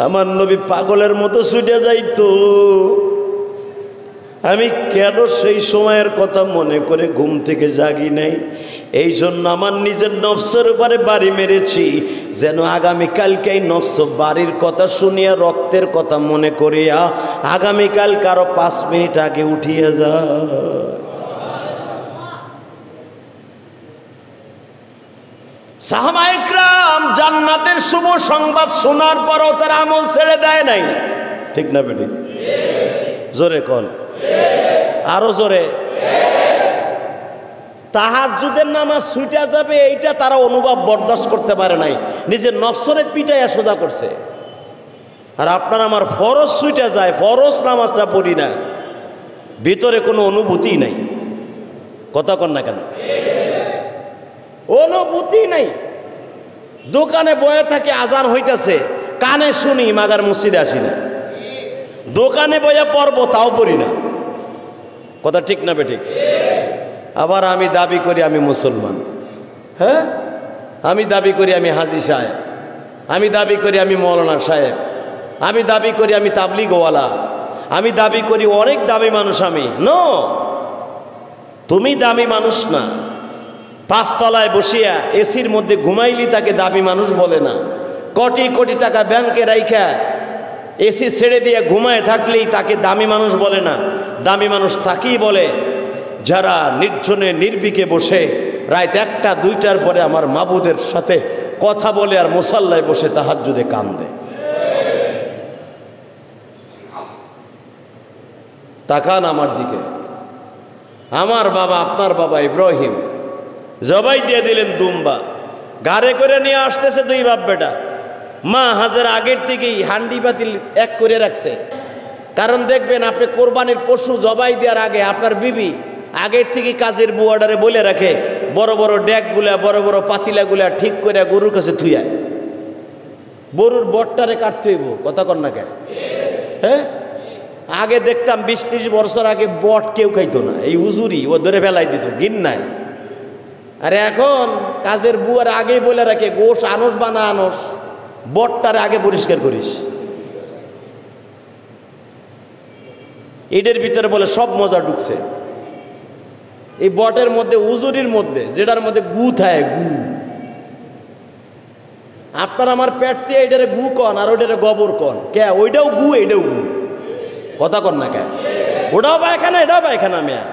আমার নবী পাগলের মতো ছুটে যাইতো। আমি কেন সেই সময়ের কথা মনে করে ঘুম থেকে জাগি নাই? এই জন্য আমার নিজের নফসের উপরে বাড়ি মেরেছি, যেন আগামীকালকে এই নফস বাড়ির কথা শুনিয়া রক্তের কথা মনে করিয়া আগামীকাল কারো 5 মিনিট আগে উঠিয়ে যায়। সাহাবায়ে কেরাম জান্নাতের শুভ সংবাদ শোনার পরও তারা আমল ছেড়ে দেয় নাই, ঠিক না বেটি? জোরে কোন, আরো জোরে। তাহাজ্জুদের নামাজ ছুটে যাবে এইটা তারা অনুভব বরদাস্ত করতে পারে নাই, নিজের নফসরে পিটাইয়া সোজা করছে। আর আপনার আমার ফরজ ছুটে যায়, ফরজ নামাজটা পড়ি না, ভিতরে কোনো অনুভূতি নাই। কথা কন না কেন? অনুভূতি নাই। দোকানে বয়ে থাকে, আজান হইতেছে, কানে শুনি, মাগার মসজিদে আসি না। দোকানে বইয়া পড়বো তাও পড়ি না। কথা ঠিক না বেঠিক? আবার আমি দাবি করি আমি মুসলমান, হ্যাঁ, আমি দাবি করি আমি হাজী সাহেব, আমি দাবি করি আমি মৌলানা সাহেব, আমি দাবি করি আমি তাবলিগওয়ালা, আমি দাবি করি অনেক দামি মানুষ। আমি নো, তুমি দামি মানুষ না। 5 তলায় বসিয়া এসির মধ্যে ঘুমাইলি তাকে দামি মানুষ বলে না। কোটি কোটি টাকা ব্যাংকে রাইখা এসি ছেড়ে দিয়ে ঘুমায় থাকলেই তাকে দামি মানুষ বলে না। দামি মানুষ তাকেই বলে যারা নির্জনে নির্বিকে বসে রাত 1টা 2টার পরে আমার মাবুদের সাথে কথা বলে আর মুসাল্লায় বসে তাহাজ্জুদে কান্দে। তাকান আমার দিকে। আমার বাবা, আপনার বাবা ইব্রাহিম জবাই দিয়ে দিলেন দুম্বা, গাড়ে করে নিয়ে আসতেছে 2 বাপ বেটা। মা হাজার আগের থেকেই হান্ডি পাতিল এক করে রাখছে, কারণ দেখবেন আপনি কোরবানির পশু জবাই দেওয়ার আগে আপনার বিবি আগের থেকে কাজের বুয়াডারে বলে রাখে বড় বড় ডেকগুলা, বড় বড় পাতিলাগুলা ঠিক করে গরুর কাছে থুয়ায়। গরুর বটটারে কাটতে হইব। কথা কন না কেন? হ্যাঁ, আগে দেখতাম 20-30 বছর আগে বট কেউ খাইতো না, এই হুজুরি ও ধরে ফেলাই দিত, গিন্নায়। আর এখন কাজের বুয়ার আগেই বলে রাখে গোশ আনস বা না আনস, বটটারে আগে পরিষ্কার করিস। এটার ভিতরে বলে সব মজা ঢুকছে এই বটের মধ্যে, উজুরির মধ্যে, যেটার মধ্যে গু থাকে, গু। আপনার আমার পেট দিয়ে এটারে গু কন আর ওইটারে গোবর কন, কে ওইটাও গু এইটাও গু। কথা কন না কে? ওটাও পায়খানা এটাও পায়খানা মেয়া,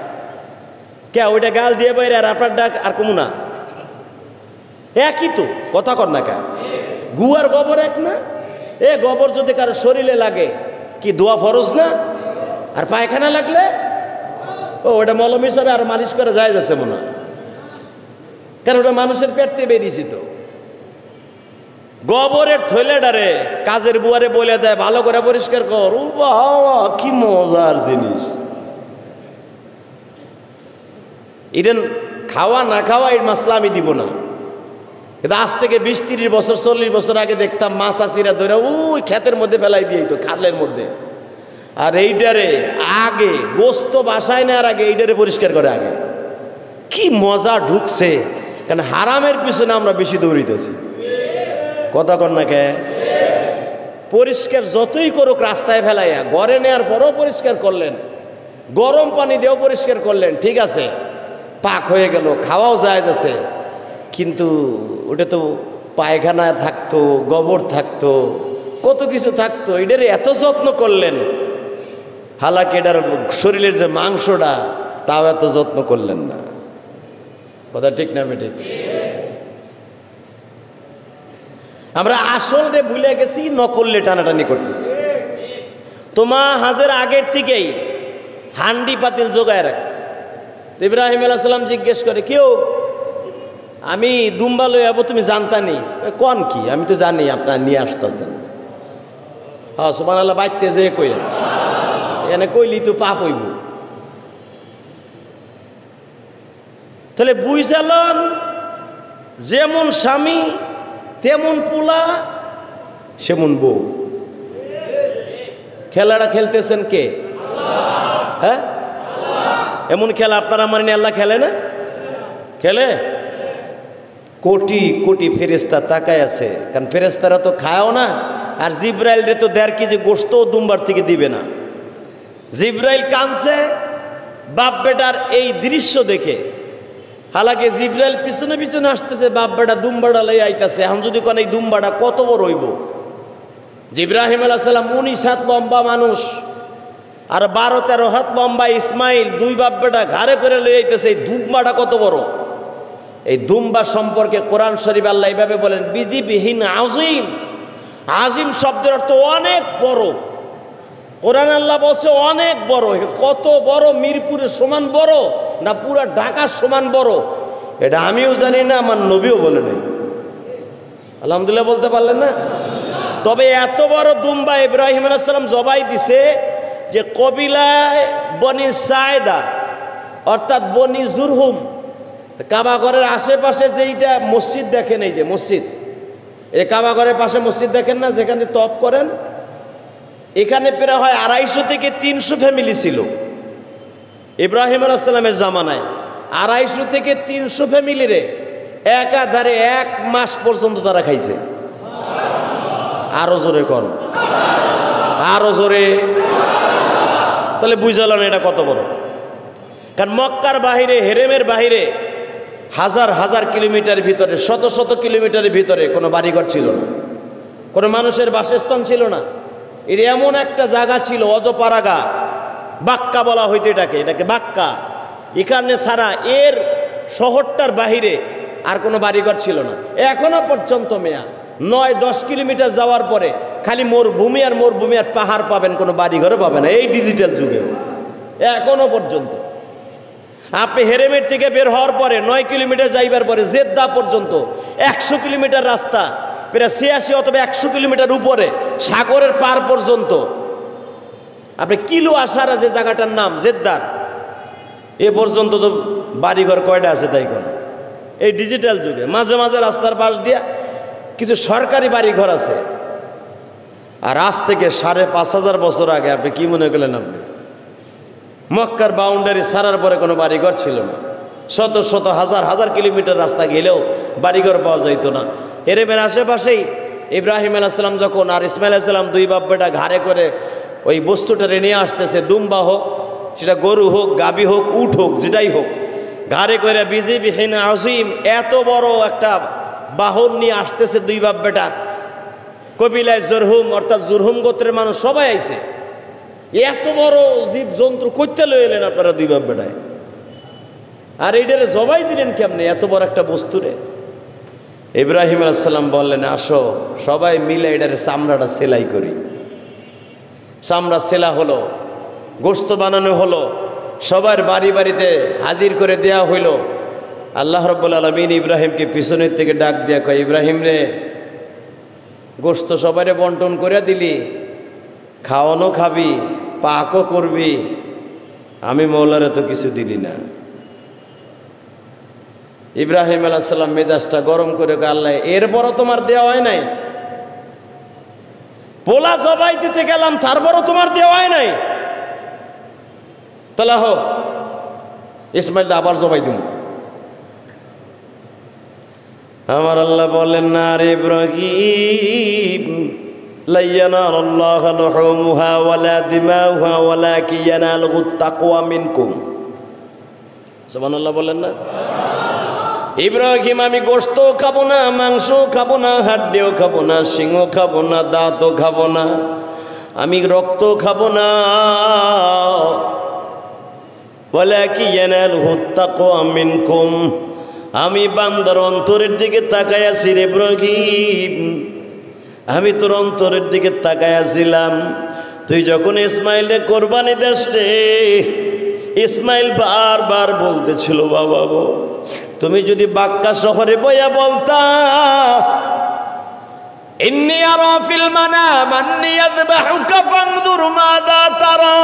কে ওইটা গাল দিয়ে বাইরে আর আপনার ডাক আর কমু না, একই তো। কথা কন না কে? গু আর গোবর এক না? এ গোবর যদি কারো শরীরে লাগে কি দোয়া ফরজ না? আর পায়খানা লাগলে ও ওটা মলম হিসাবে আর মালিশ করে যায় যাচ্ছে মনে হয়, কারণ ওটা মানুষের পেট থেকে বেরিয়েছি তো। গোবরের থৈলেডারে কাজের বুয়ারে বলে দেয় ভালো করে পরিষ্কার কর। ও বাবা কি মজার জিনিস! ইডেন খাওয়া না খাওয়া এই মাসলা আমি দিব না, কিন্তু আজ থেকে 20-30 বছর 40 বছর আগে দেখতাম মাছ চাষিরা ধরে ওই ক্ষেতের মধ্যে ফেলাই দিয়ে তো, খালের মধ্যে। আর এইটারে আগে গোস্ত বাসায় নেওয়ার আগে এইটারে পরিষ্কার করে আগে। কি মজা ঢুকছে, কারণ হারামের পিছনে আমরা বেশি দৌড়িতেছি। কথা কন না কে? পরিষ্কার যতই করুক রাস্তায় ফেলাইয়া, ঘরে নেওয়ার পরও পরিষ্কার করলেন, গরম পানি দিয়েও পরিষ্কার করলেন, ঠিক আছে, পাক হয়ে গেল, খাওয়াও যায় যাচ্ছে, কিন্তু ওটা তো পায়খানা থাকতো, গোবর থাকতো, কত কিছু থাকতো, এটার এত যত্ন করলেন, হালাকি এটার শরীরের যে মাংসটা তাও এত যত্ন করলেন না। কথা ঠিক না বেঠিক? আমরা আসলে ভুলে গেছি, নকললে টানাটানি করতেছি। তোমা হাজের আগের থেকেই হান্ডি পাতিল জোগায় রাখছে। ইব্রাহিম আলাইহিস সালাম জিজ্ঞেস করে, কেউ আমি দুম্বা লই যাবো, তুমি জানতানি? কোন কি? আমি তো জানি আপনার নিয়ে আসতেছেন। হ্যাঁ সুবহানাল্লাহ, বাইতে যে কইলেন, এখানে কইলি তো পাপ হইব। তাহলে বুঝালেন, যেমন স্বামী তেমন পোলা সেমন বউ। খেলাটা খেলতেছেন কে? হ্যাঁ, এমন খেলা আপনারা আমার নিয়ে আল্লাহ খেলে না? খেলে? কোটি কোটি ফেরেশতা তাকায় আছে, কারণ ফেরেশতারা তো খায়ও না, আর জিব্রাইল রে তো 1.5 কেজি গোশত দুম্বার থেকে দিবে না। জিব্রাইল কানছে বাপ বেটার এই দৃশ্য দেখে। হালাকি জিব্রাইল পিছনে পিছনে আসতেছে, বাপ বেটা দুম্বাটা লই আইতাছে। এখন যদি কোন এই দুম্বাটা কত বড় হইব? ইব্রাহিম আলাইহিস সালাম 19 হাত লম্বা মানুষ, আর 12-13 হাত লম্বা ইসমাইল, দুই বাপ বেটা ঘাড়ে করে লই আইতেছে। এই দুম্বাটা কত বড়? এই দুম্বা সম্পর্কে কোরআন শরীফ আল্লাহ এইভাবে বলেন, বিধিবিহীন আজিম। আজিম শব্দের অর্থ অনেক বড়। কোরআন আল্লাহ বলছে অনেক বড়। কত বড়? মিরপুরের সমান বড় না পুরা ঢাকার সমান বড়? এটা আমিও জানি না, আমার নবীও বলে নাই। আলহামদুলিল্লাহ বলতে পারলেন না? তবে এত বড় দুম্বা ইব্রাহিম আলাইহিস সালাম জবাই দিছে যে কবিলায় বনি সায়দা অর্থাৎ বনি জুরহুম, কাবা ঘরের আশেপাশে যেইটা মসজিদ দেখেন, এই যে মসজিদ, এই কাবা ঘরের পাশে মসজিদ দেখেন না, যেখানে তপ করেন, এখানে প্রায় হয় 250 থেকে 300 ফ্যামিলি ছিল ইব্রাহিম আলাইহিস সালামের জামানায়। 250 থেকে 300 ফ্যামিলিরে একাধারে 1 মাস পর্যন্ত তারা খাইছে। আরো জোরে কর, আরো জোরে। তাহলে বুঝালেন এটা কত বড়? কারণ মক্কার বাহিরে, হেরেমের বাহিরে হাজার হাজার কিলোমিটার ভিতরে, শত শত কিলোমিটারের ভিতরে কোনো বাড়িঘর ছিল না, কোনো মানুষের বাসস্থান ছিল না। এর এমন একটা জায়গা ছিল, অজপাড়াগা, বাক্কা বলা হইতো এটাকে, এটাকে বাক্কা। এখানে সারা এর শহরটার বাহিরে আর কোনো বাড়িঘর ছিল না। এখনো পর্যন্ত মেয়া 9-10 কিলোমিটার যাওয়ার পরে খালি মরুভূমি আর মরুভূমি আর পাহাড় পাবেন, কোনো বাড়িঘরও পাবেন না এই ডিজিটাল যুগে এখনো পর্যন্ত। আপনি হেরেমের থেকে বের হওয়ার পরে 9 কিলোমিটার যাইবার পরে জেদ্দা পর্যন্ত 100 কিলোমিটার রাস্তা, প্রায় 86 অথবা 100 কিলোমিটার উপরে সাগরের পার পর্যন্ত। আপনি কিলো আসার যে জায়গাটার নাম জেদ্দার, এ পর্যন্ত তো বাড়িঘর কয়টা আছে তাই কোন এই ডিজিটাল যুগে। মাঝে মাঝে রাস্তার পাশ দিয়া কিছু সরকারি বাড়িঘর আছে। আর আজ থেকে 5,500 বছর আগে আপনি কি মনে করলেন? আপনি মক্কার বাউন্ডারি ছাড়ার পরে কোনো বাড়িঘর ছিল না। শত শত হাজার হাজার কিলোমিটার রাস্তা গেলেও বাড়িঘর পাওয়া যাইত না। হেরেমের আশেপাশেই ইব্রাহিম আলাইহিস সালাম যখন আর ইসমাইল আলাইহিস সালাম দুই বাপ বেটা ঘাড়ে করে ওই বস্তুটা নিয়ে আসতেছে, দুম্বা হোক, সেটা গরু হোক, গাবি হোক, উট হোক, যেটাই হোক, ঘাড়ে করে বিজিবিহীন আজিম, এত বড় একটা বাহন নিয়ে আসতেছে দুই বাপ বেটা। কবিলায় জুরহুম অর্থাৎ জুরহুম গোত্রের মানুষ সবাই আইছে। এত বড় জীব জন্তু কইতে লই এলেন আপনারা দুই বাপ বেটায়, আর এইটারে জবাই দিলেন কেমনে এত বড় একটা বস্তুরে? ইব্রাহিম আলাইহিস সালাম বললেন, আসো সবাই মিলে এটারে চামড়াটা সেলাই করি। চামড়া সেলা হলো, গোশত বানানো হলো, সবার বাড়ি বাড়িতে হাজির করে দেয়া হইল। আল্লাহ রাব্বুল আলামিন ইব্রাহিমকে পিছনের থেকে ডাক দিয়া কয়, ইব্রাহিম রে, গোশত সবারে বন্টন করে দিলি, খাওয়ানো খাবি, পাকও করবি, আমি মৌলারে তো কিছু দিলি না। ইব্রাহিম আলাইহিস সালাম মেজাজটা গরম করে কয়, আল্লাহ এরপরও তোমার দেওয়া হয় নাই? পোলা জবাই দিতে গেলাম, তারপরও তোমার দেওয়া হয় নাই? তাহলে হো ইসমাইল আবার জবাই দিব। আমার আল্লাহ বলেন না রে ইব্রাহিম লা ইয়ানালুল্লাহু লুহুমুহা ওয়ালা দিমাউহা ওয়ালাকিন ইয়ানালুহুত তাকওয়া মিনকুম। সুবহানাল্লাহ বলেন না। ইব্রাহিম আমি গোশত খাবো না, মাংস খাবো না, হাড্ডিও খাবো না, সিংহ খাবো না, দাঁতও খাবো না, আমি রক্ত খাবো না। ওয়ালাকিন ইয়ানালুহুত তাকওয়া মিনকুম। আমি বান্দার অন্তরের দিকে তাকায় আছি রে ইব্রাহিম, আমি তোর অন্তরের দিকে তাকায় আছিলাম। তুই যখন ইসমাইলে কোরবানি দেস রে, ইসমাইল বারবার বলতেছিল বাবা গো, তুমি যদি বাক্কা শহরে বইয়া বলতা ইন্নী আরা ফিল মানাম আন্নী আযবাহুকা ফানজুর মাযা তারা।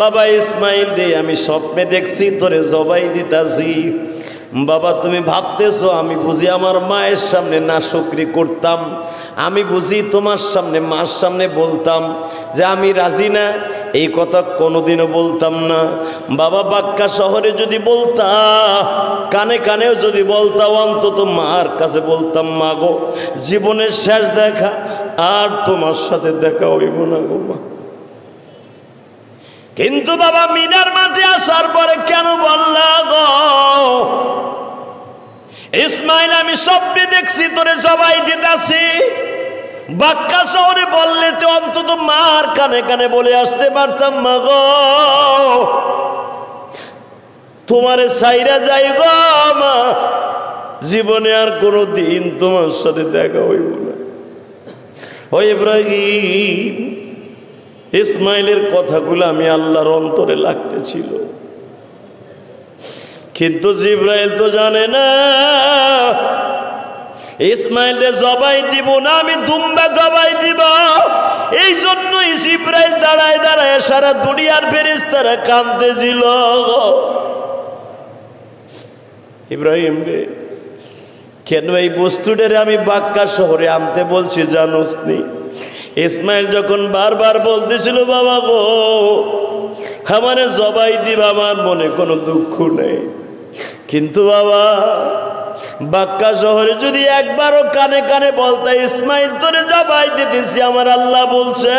বাবা ইসমাইল রে, আমি স্বপ্নে দেখছি তোরে জবাই দিতাছি। বাবা তুমি ভাবতেছো আমি বুঝি আমার মায়ের সামনে নাশুকরি করতাম, আমি বুঝি তোমার সামনে মার সামনে বলতাম যে আমি রাজি না, এই কথা কোনোদিনও বলতাম না। বাবা বাক্কা শহরে যদি বলতা, কানে কানেও যদি বলতা, অন্তত মার কাছে বলতাম মা গো জীবনের শেষ দেখা আর তোমার সাথে দেখা হইব না গো মা। কিন্তু বাবা মিনার মাঠে আসার পরে কেন বললা গো ইসমাইল আমি স্বপ্নে দেখছি তোরে জবাই দিতাছি। বাক্কা শহরে বললে তো অন্তত মার কানে কানে বলে আসতে পারতাম মা গো তোমারে সাইরা যাই গো মা, জীবনে আর কোনো দিন তোমার সাথে দেখা হইব না। ও ইব্রাহিম, ইসমাইলের কথাগুলো আমি আল্লাহর অন্তরে লাগতেছিল, কিন্তু জিব্রাইল তো জানে না ইসমাইলে জবাই দিব না, আমি দুম্বা জবাই দিব। এই জন্যই জিব্রাইল দাঁড়ায় দাঁড়ায় সারা দুনিয়ার ফেরেশতারা কাঁদতেছিল। ইব্রাহিম রে, কেন এই বস্তুটারে আমি বাক্কা শহরে আনতে বলছি জানোস নি? ইসমাইল যখন বারবার বলতেছিল বাবা গো আমারে জবাই দিবা, আমার মনে কোনো দুঃখ নেই, কিন্তু বাবা বাক্কা শহরে যদি একবারও কানে কানে বলতা ইসমাইল তোরে জবাই দিতেছি, আমার আল্লাহ বলছে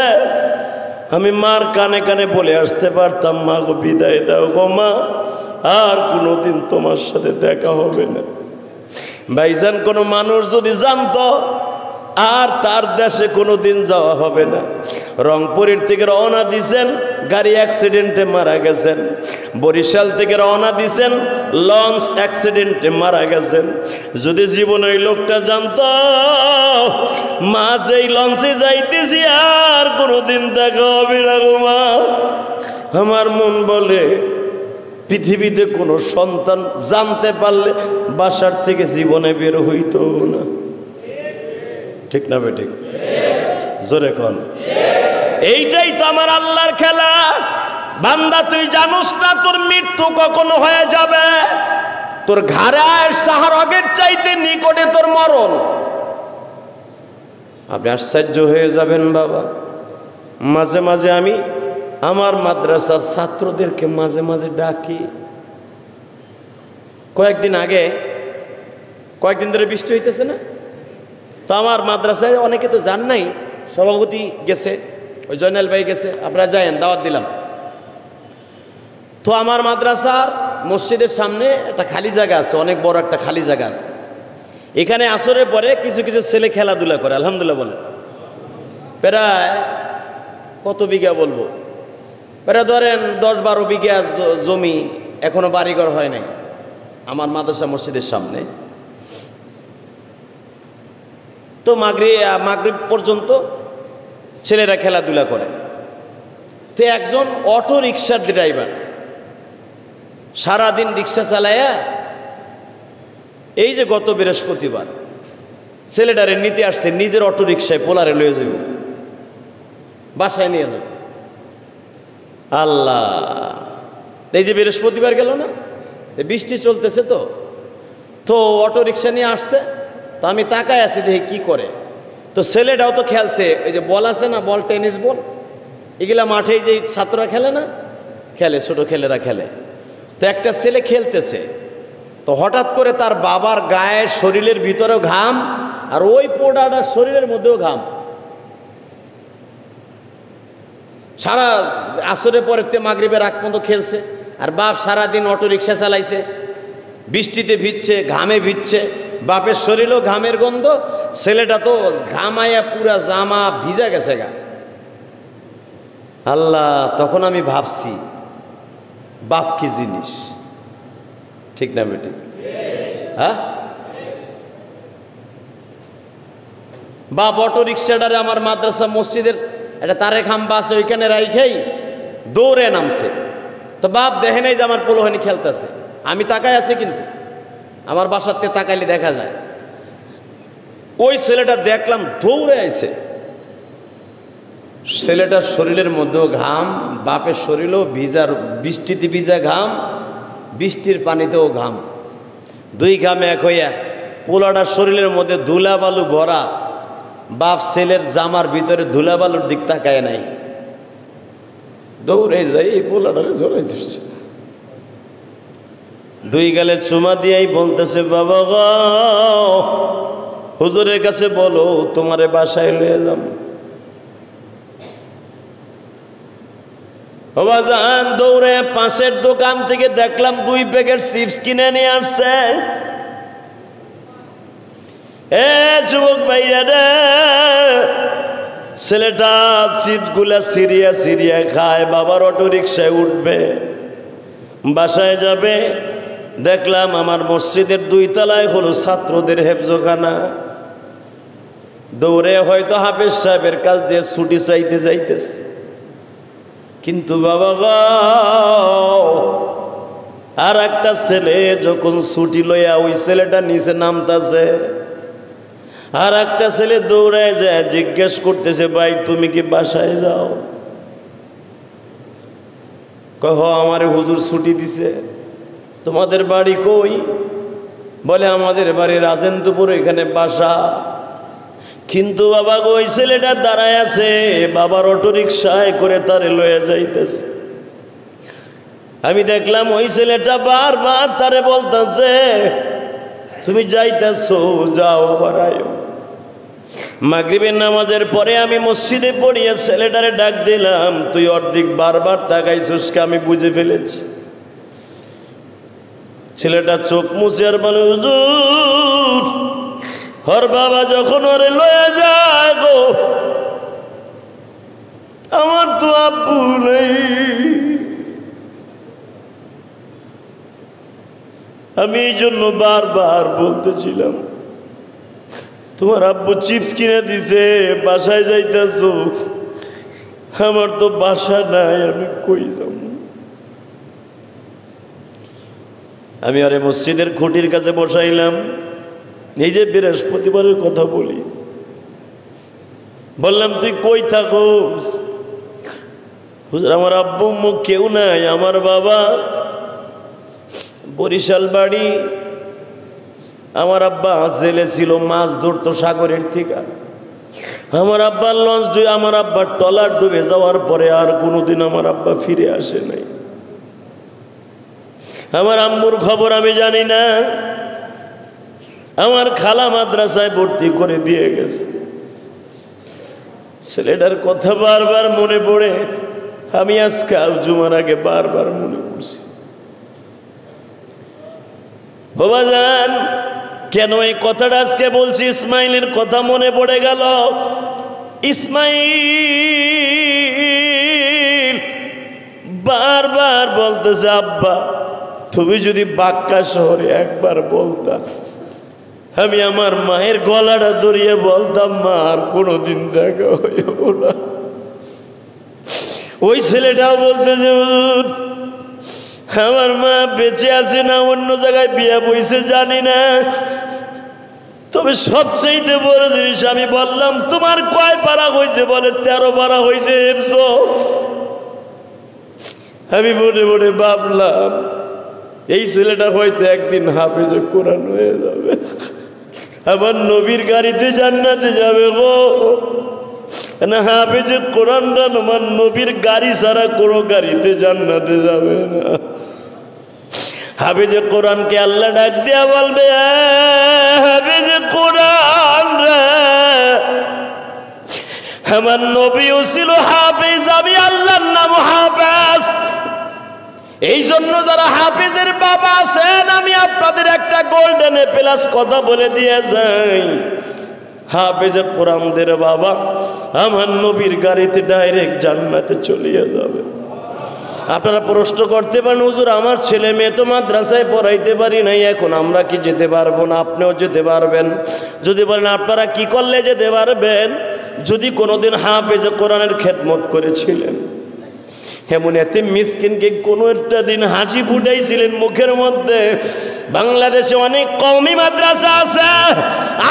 আমি মার কানে কানে বলে আসতে পারতাম মা গো বিদায় দাও গো মা, আর কোনোদিন তোমার সাথে দেখা হবে না। ভাইজান, কোনো মানুষ যদি জানতো আর তার দেশে কোনো দিন যাওয়া হবে না। রংপুরের থেকে রওনা দিছেন, গাড়ি অ্যাক্সিডেন্টে মারা গেছেন। বরিশাল থেকে রওনা দিছেন, লঞ্চ অ্যাক্সিডেন্টে মারা গেছেন। যদি জীবনে ওই লোকটা জানতো মা যেই লঞ্চে যাইতেছি আর কোনোদিন দেখা হবে না গো মা, আমার মন বলে পৃথিবীতে কোনো সন্তান জানতে পারলে বাসার থেকে জীবনে বের হইতো না। ঠিক না বেঠিক? জোরে কোন। এইটাই তো আমার আল্লাহর খেলা। বান্দা তুই জানোস না তোর মৃত্যু কখনো হয়ে যাবে, তোর ঘাড়ের সাহারগের চাইতে নিকটে তোর মরণ। আপনি আশ্চর্য হয়ে যাবেন বাবা। মাঝে মাঝে আমি আমার মাদ্রাসার ছাত্রদেরকে মাঝে মাঝে ডাকি। কয়েকদিন ধরে বৃষ্টি হইতেছে না, তো আমার মাদ্রাসায় অনেকে তো যান নাই, সভাপতি গেছে, ওই জয়নাল ভাই গেছে, আপনারা যায়েন, দাওয়াত দিলাম। তো আমার মাদ্রাসার মসজিদের সামনে একটা খালি জায়গা আছে, অনেক বড় একটা খালি জায়গা আছে। এখানে আসরের পরে কিছু কিছু ছেলে খেলাধুলা করে, আলহামদুলিল্লাহ বলে। প্রায় কত বিঘা বলবো, প্রায় ধরেন 10-12 বিঘা জমি, এখনো বাড়িঘর হয় নাই আমার মাদ্রাসা মসজিদের সামনে। তো মাগরিব পর্যন্ত ছেলেরা খেলাধুলা করে। তো একজন অটো রিক্সার ড্রাইভার সারাদিন রিক্সা চালায়া এই যে গত বৃহস্পতিবার ছেলেটারে নিতে আসছে, নিজের অটো রিক্সায় পোলারে লয়ে যাব, বাসায় নিয়ে যাবে। আল্লাহ, এই যে বৃহস্পতিবার গেল না, বৃষ্টি চলতেছে, তো অটো রিক্সা নিয়ে আসছে। তো আমি তাকায় আছি দেখি কি করে। তো ছেলেটাও তো খেলছে, ওই যে বল আছে না, বল, টেনিস বল, এগুলা মাঠে যে ছাত্ররা খেলে না, খেলে, ছোট ছেলেরা খেলে। তো একটা ছেলে খেলতেছে, তো হঠাৎ করে তার বাবার গায়ে শরীরের ভিতরেও ঘাম, আর ওই পোড়াটা শরীরের মধ্যেও ঘাম। সারা আসরে পরে মাগরিবের আগ পর্যন্ত খেলছে, আর বাপ সারাদিন অটো রিক্সা চালাইছে, বৃষ্টিতে ভিজছে, ঘামে ভিজছে, বাপের শরীরেও ঘামের গন্ধ, ছেলেটা তো ঘামাইয়া পুরা জামা ভিজা গেছে গা। আল্লাহ, তখন আমি ভাবছি বাপ কি জিনিস, ঠিক না বেটি? হ্যাঁ, বাপ অটো রিক্সাটারে আমার মাদ্রাসা মসজিদের একটা তারেক হাম্বা আছে ওইখানে রাইখেই দৌড়ে নামছে। তো বাপ দেখে নেই যে আমার পোলোহানি খেলতেছে, আমি তাকাই আছি, কিন্তু আমার বাসাতে তাকাইলে দেখা যায় ওই ছেলেটা দেখলাম দৌড়ে আইছে। ছেলেটার শরীরের মধ্যেও ঘাম, বাপের শরীরেও ভিজার, বৃষ্টিতে ভিজা ঘাম, বৃষ্টির পানিতেও ঘাম, দুই ঘামে এক হইয়া পোলাটার শরীরের মধ্যে ধুলা বালু ভরা। বাপ ছেলের জামার ভিতরে ধুলা বালুর দিক তাকায় নাই, দৌড়ে যাই এই পোলাটারে জড়াই ধরছে, দুই গালে চুমা দিয়েই বলতেছে, বাবা গো, হুজুরের কাছে বলো তোমারে বাসায় লয়ে যাম। বাবাজান দৌড়ে পাশের দোকান থেকে দেখলাম 2 প্যাকেট চিপস কিনে নিয়ে আসছে। এ যুবক ভাইরা রে, ছেলেটা চিপস গুলা সিরিয়া সিরিয়া খায়, বাবার অটো রিক্সায় উঠবে, বাসায় যাবে। দেখলাম আমার মসজিদের 2 তলায় হলো ছাত্রদের হেফজখানা। দৌড়ে হয়তো হাফেজ সাহেবের কাছ দিয়ে ছুটি চাইতে যাইতেছে, কিন্তু বাবা গো, আর একটা ছেলে যখন ছুটি লইয়া ওই ছেলেটা নিচে নামতাছে, আর একটা ছেলে দৌড়ায় যায় জিজ্ঞেস করতেছে, ভাই তুমি কি বাসায় যাও? কহ আমারে হুজুর ছুটি দিছে। তোমাদের বাড়ি কই? বলে আমাদের বাড়ি রাজেন্দ্রপুর, এখানে বাসা। কিন্তু বাবা গো, ওই ছেলেটা দাঁড়ায় আছে, বাবার অটো রিক্সায় করে তারে লয়ে যাইতেছে। আমি দেখলাম ওই ছেলেটা বারবার তারে বলতেছে, তুমি যাইতেছো, যাও আবার আয়ো। মাগরিবের নামাজের পরে আমি মসজিদে পড়িয়া ছেলেটারে ডাক দিলাম, তুই অর্ধেক বারবার তাকাইছিস, আমি বুঝে ফেলেছি। ছেলেটা চোখ মুছে আর বলে, হুজুর, ওর বাবা যখন ওরে লয়ে যায় গো, আমার তো আব্বু নেই। আমি এই জন্য বারবার বলতেছিলাম, তোমার আব্বু চিপস কিনে দিছে, বাসায় যাইতেছো, আমার তো বাসা নাই, আমি কই যাব? আমি আরে মসজিদের খুঁটির কাছে বসাইলাম। এই যে বৃহস্পতিবারের কথা বলি, বললাম তুই কই থাকোস? হুজুর আমার আব্বু মুখ কেউ নাই, আমার বাবা বরিশাল বাড়ি, আমার আব্বা জেলে ছিল, মাছ ধরতো সাগরের থেকে। আমার আব্বার লঞ্চ ডুবে, আমার আব্বার ট্রলার ডুবে যাওয়ার পরে আর কোনোদিন আমার আব্বা ফিরে আসে নাই। আমার আম্মুর খবর আমি জানি না। আমার খালা মাদ্রাসায় ভর্তি করে দিয়ে গেছে। ছেলেটার কথা বারবার মনে পড়ে, আমি আজকে জুমার আগে বারবার মনে করছি। বাবাজান, কেন এই কথাটা আজকে বলছি? ইসমাইলের কথা মনে পড়ে গেল। ইসমাইল বারবার বলতেছে, আব্বা তুমি যদি বাক্কা শহরে একবার বলতা, আমি আমার মায়ের গলাটা ধরিয়ে বলতাম, মা আর কোনোদিন দেখা হইব না। ওই ছেলেটাও বলতেছে, আমার মা বেঁচে আছে না অন্য জায়গায় বিয়ে বইছে জানি না, তবে সবচেয়ে বড় জিনিস আমি বললাম, তোমার কয় পারা হয়েছে? বলে 13 পারা হয়েছে হেফজ। আমি মনে মনে ভাবলাম, এই ছেলেটা হয়তো একদিন হাফেজে কোরআন হয়ে যাবে, আমার নবীর গাড়িতে জান্নাতে যাবে গো। না, হাফেজে কোরআনটা আমার নবীর গাড়ি ছাড়া কোনো গাড়িতে জান্নাতে যাবে না। হাফেজে কোরআনকে আল্লাহ ডাক দিয়া বলবে, হাফেজে কোরআন রে, আমার নবীও ছিল হাফেজ, আমি আল্লাহর নাম হাফেজ। এই জন্য যারা হাফেজের বাবা আছেন, আমি আপনাদের একটা গোল্ডেন প্লাস কথা বলে দিয়ে যাই, হাফেজে কোরআনদের বাবা আমার নবীর গাড়িতে ডাইরেক্ট জান্নাতে চলিয়ে যাবে। আপনারা প্রশ্ন করতে পারেন, হুজুর আমার ছেলে মেয়ে তো মাদ্রাসায় পড়াইতে পারি নাই, এখন আমরা কি যেতে পারবো না? আপনিও যেতে পারবেন। যদি বলেন আপনারা কি করলে যেতে পারবেন, যদি কোনোদিন হাফেজে কোরআনের খেদমত করেছিলেন, এমন এতে মিসকিনকে কোনো একটা দিন হাসি ফুটাইছিলেন মুখের মধ্যে। বাংলাদেশে অনেক কওমি মাদ্রাসা আছে,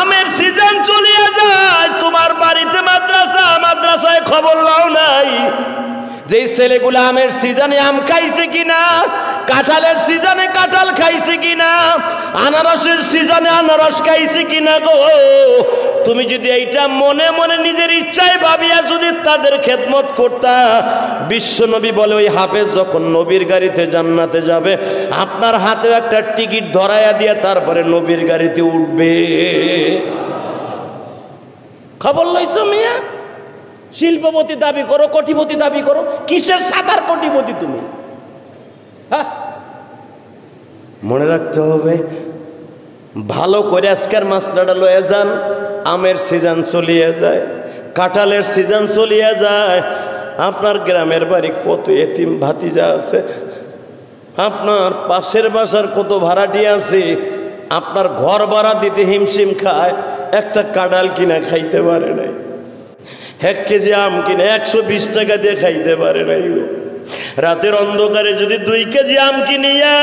আমের সিজন চলিয়ে যায়, তোমার বাড়িতে মাদ্রাসা, মাদ্রাসায় খবর লাও নাই। যেই ছেলেগুলো আমের সিজনে আম খাইছে কিনা, কাঁঠালের সিজনে কাঁঠাল খাইছে কিনা, আনারসের সিজনে আনারস খাইছে কিনা গো, তুমি যদি এইটা মনে মনে নিজের ইচ্ছায় ভাবিয়া যদি তাদের খেদমত করতা, বিশ্বনবী বলে ওই হাফেজ যখন নবীর গাড়িতে জান্নাতে যাবে, আপনার হাতে একটা টিকিট ধরাইয়া দিয়ে তারপরে নবীর গাড়িতে উঠবে। খবর লইছ মিয়া? শিল্পপতি দাবি করো, কোটিপতি দাবি করো, কিসের সাদার কোটিপতি তুমি? হ্যাঁ, মনে রাখতে হবে, ভালো করে আজকের মাসলাটা লয়ে যান। আমের সিজন চলিয়ে যায়, কাঁঠালের সিজন চলিয়ে যায়। আপনার গ্রামের বাড়ি কত এতিম ভাতিজা আছে, আপনার পাশের বাসার কত ভাড়াটি আছে, আপনার ঘর ভাড়া দিতে হিমশিম খায়, একটা কাঁঠাল কিনা খাইতে পারে নাই, 1 কেজি আম কিনে 120 টাকা দিয়ে খাইতে পারে নাই। রাতের অন্ধকারে যদি 2 কেজি আম কিনিয়া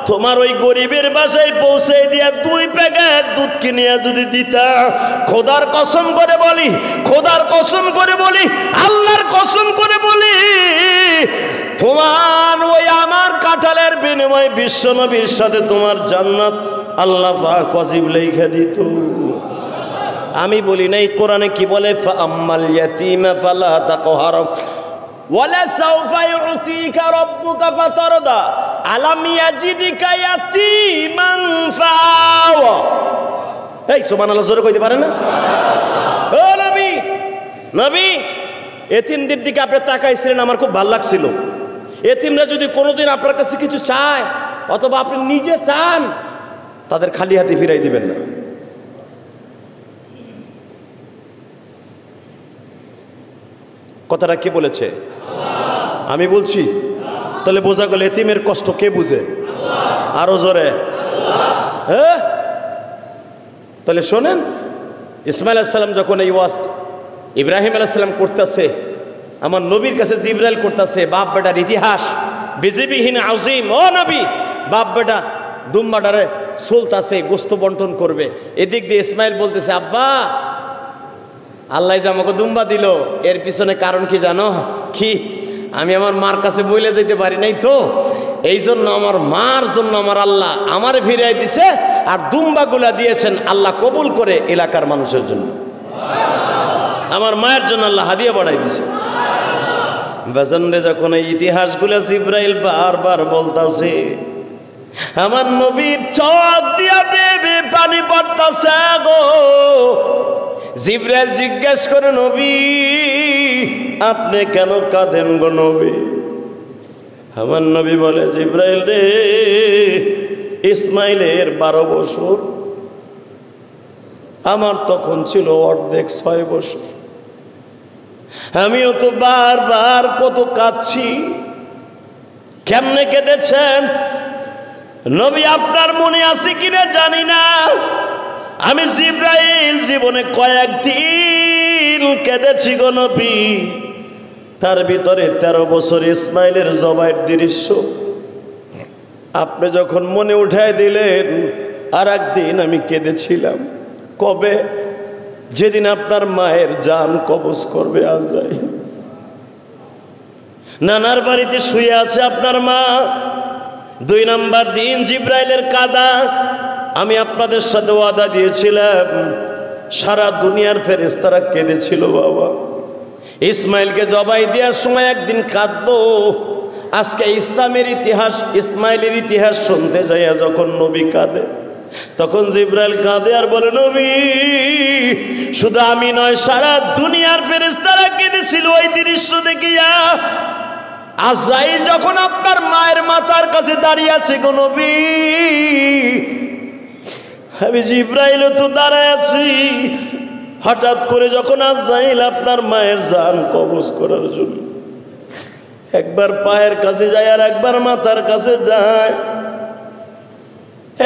তোমার ওই গরিবের বাসায় পৌঁছে দিয়া 2 প্যাকেট দুধ কিনিয়া যদি দিতা, খোদার কসম করে বলি, খোদার কসম করে বলি, আল্লাহর কসম করে বলি, তোমার ওই আমার কাঁঠালের বিনিময়ে বিশ্বনবীর সাথে তোমার জান্নাত আল্লাহ পাক ওয়াজিব লেখা দিত। আমি বলি নাই, কোরআনে কি বলে, ফাআম্মাল ইয়াতীমা ফালা তাকহার ওয়ালা সাউফা ইউতিকা রাব্বুকা ফাতারদা আলাম ইয়াজিদিকা ইয়াতীমান ফাআওয়া। এই সুবহানাল্লাহ জোরে কইতে পারেন না? ও নবী, নবী এতিমদের দিকে আপনি তাকাইছিলেন, আমার খুব ভালো লাগছিল। এতিমরা যদি কোনোদিন আপনার কাছে কিছু চায় অথবা আপনি নিজে চান, তাদের খালি হাতে ফিরাই দিবেন না। কথাটা কে বলেছে? আমি বলছি। তাহলে বোঝা গেল এতিমের কষ্ট কে বুঝে? আরো জোরে। হ্যাঁ, তাহলে শোনেন, ইসমাইল আলাইহিস সালাম যখন এই ওয়াজ ইব্রাহিম আলাইহিস সালাম করতেছে, আমার নবীর কাছে জিবরাইল করতেছে বাপ বেটার ইতিহাস, বিজিবিহীন আযীম, ও নবী বাপ বেটা দুম্বাটারে চলতেছে, গোস্ত বন্টন করবে। এদিক দিয়ে ইসমাইল বলতেছে, আব্বা আল্লাহ যে আমাকে দুম্বা দিল, এর পিছনে কারণ কি জানো? কি? আমি আমার মার কাছে বইলে যেতে পারি নাই তো, এই জন্য আমার মার জন্য আমার আল্লাহ আমারে ফিরাই দিছে, আর দুম্বাগুলা দিয়েছেন আল্লাহ কবুল করে এলাকার মানুষের জন্য, আমার মায়ের জন্য আল্লাহ হাদিয়া বাড়াই দিছে। বেজন্ডে যখন এই ইতিহাসগুলা জিবরাইল বারবার বলতাছে, আমার নবীর চোখ দিয়া বেবে পানি পড়তাছে গো। জিবরাইল জিজ্ঞেস করে, নবী আপনি কেন কাঁদেন গো নবী? আমার নবী বলে, জিবরাইল রে, ইসমাইলের 12 বছর, আমার তখন ছিল অর্ধেক 6 বছর। আমিও তো বারবার কত কাঁদছি। কেমনে কেঁদেছেন নবী আপনার মনে আছে কিনা জানি না, আমি জিবরাইল জীবনে কয়েকদিন কেঁদেছি গো নবী। তার ভিতরে 13 বছর ইসমাইলের জবাইয়ের দৃশ্য আপনি যখন মনে উঠায় দিলেন, আর একদিন আমি কেঁদেছিলাম। কবে? যেদিন আপনার মায়ের জান কবজ করবে আজরাইল। নানার বাড়িতে শুয়ে আছে আপনার মা। 2 নম্বর দিন জিবরাইলের কাদা। আমি আপনাদের সাথে ওয়াদা দিয়েছিলাম, সারা দুনিয়ার ফেরেশতারা কেঁদেছিল বাবা। ইসমাইলকে জবাই দেওয়ার সময় একদিন কাঁদবো, আজকে ইসলামের ইতিহাস, ইসমাইলের ইতিহাস শুনতে যাইয়া যখন নবী কাঁদে, তখন জিবরাইল কাঁদে আর বলে, নবী শুধু আমি নয়, সারা দুনিয়ার ফেরেশতারা কেঁদেছিল ওই দৃশ্য দেখিয়া। আজরাইল যখন আপনার মায়ের মাথার কাছে দাঁড়িয়ে আছে গো নবী, আমি জিবরাইলও তো দাঁড়ায় আছি। হঠাৎ করে যখন আজরাইল আপনার মায়ের জান কবজ করার জন্য একবার পায়ের কাছে যায় আর একবার মাথার কাছে যায়,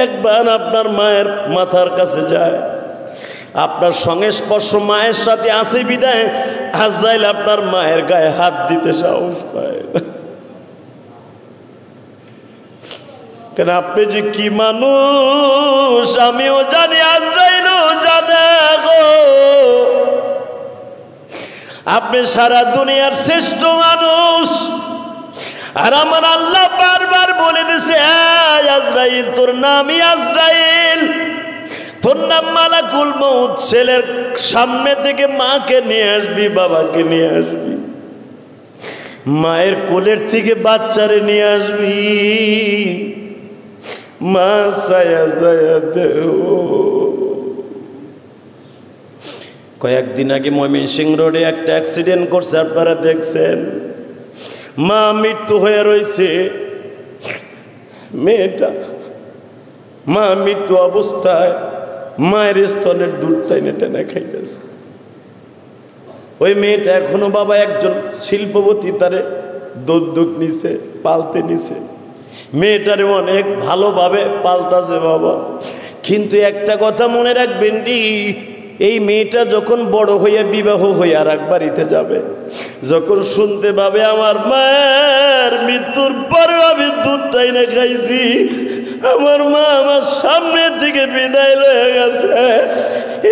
একবার আপনার মায়ের মাথার কাছে যায়, আপনার সঙ্গে স্পর্শ মায়ের সাথে আছে বিদায় আজরাইল আপনার মায়ের গায়ে হাত দিতে সাহস পায় না। কেন আপনি যে কি মানুষ আমিও জানি, আজরাইলও জানে গো। আপনি সারা দুনিয়ার শ্রেষ্ঠ মানুষ, আর আমার আল্লাহ বারবার বলে দিছে, আজরাইল তোর নামই আজরাইল, তোর নাম মালাকুল মউত। ছেলের সামনে থেকে মাকে নিয়ে আসবি, বাবাকে নিয়ে আসবি, মায়ের কোলের থেকে বাচ্চারে নিয়ে আসবি, মা সায়া সায়া দেও। কয়েকদিন আগে ময়মনসিংহ রোডে একটা অ্যাক্সিডেন্ট করছে, আপনারা দেখছেন। মা মৃত্যু হয়ে রয়েছে, মেয়েটা মা মৃত্যু অবস্থায় মায়ের স্তনের দুধ টাইনে টেনে খাইতেছে। ওই মেয়েটা এখনো বাবা একজন শিল্পপতি, তারে দুধ নিছে, পালতে নিছে, মেয়েটারে অনেক ভালোভাবে পালতাছে বাবা। কিন্তু একটা কথা মনে রাখবেন, এই মেয়েটা যখন বড় হইয়া বিবাহ হয়ে আর এক বাড়িতে যাবে, যখন শুনতে পাবে আমার মায়ের মৃত্যুর পরে আমি দুধ টাইনে খাইছি, আমার মা আমার সামনের দিকে বিদায় হয়ে গেছে,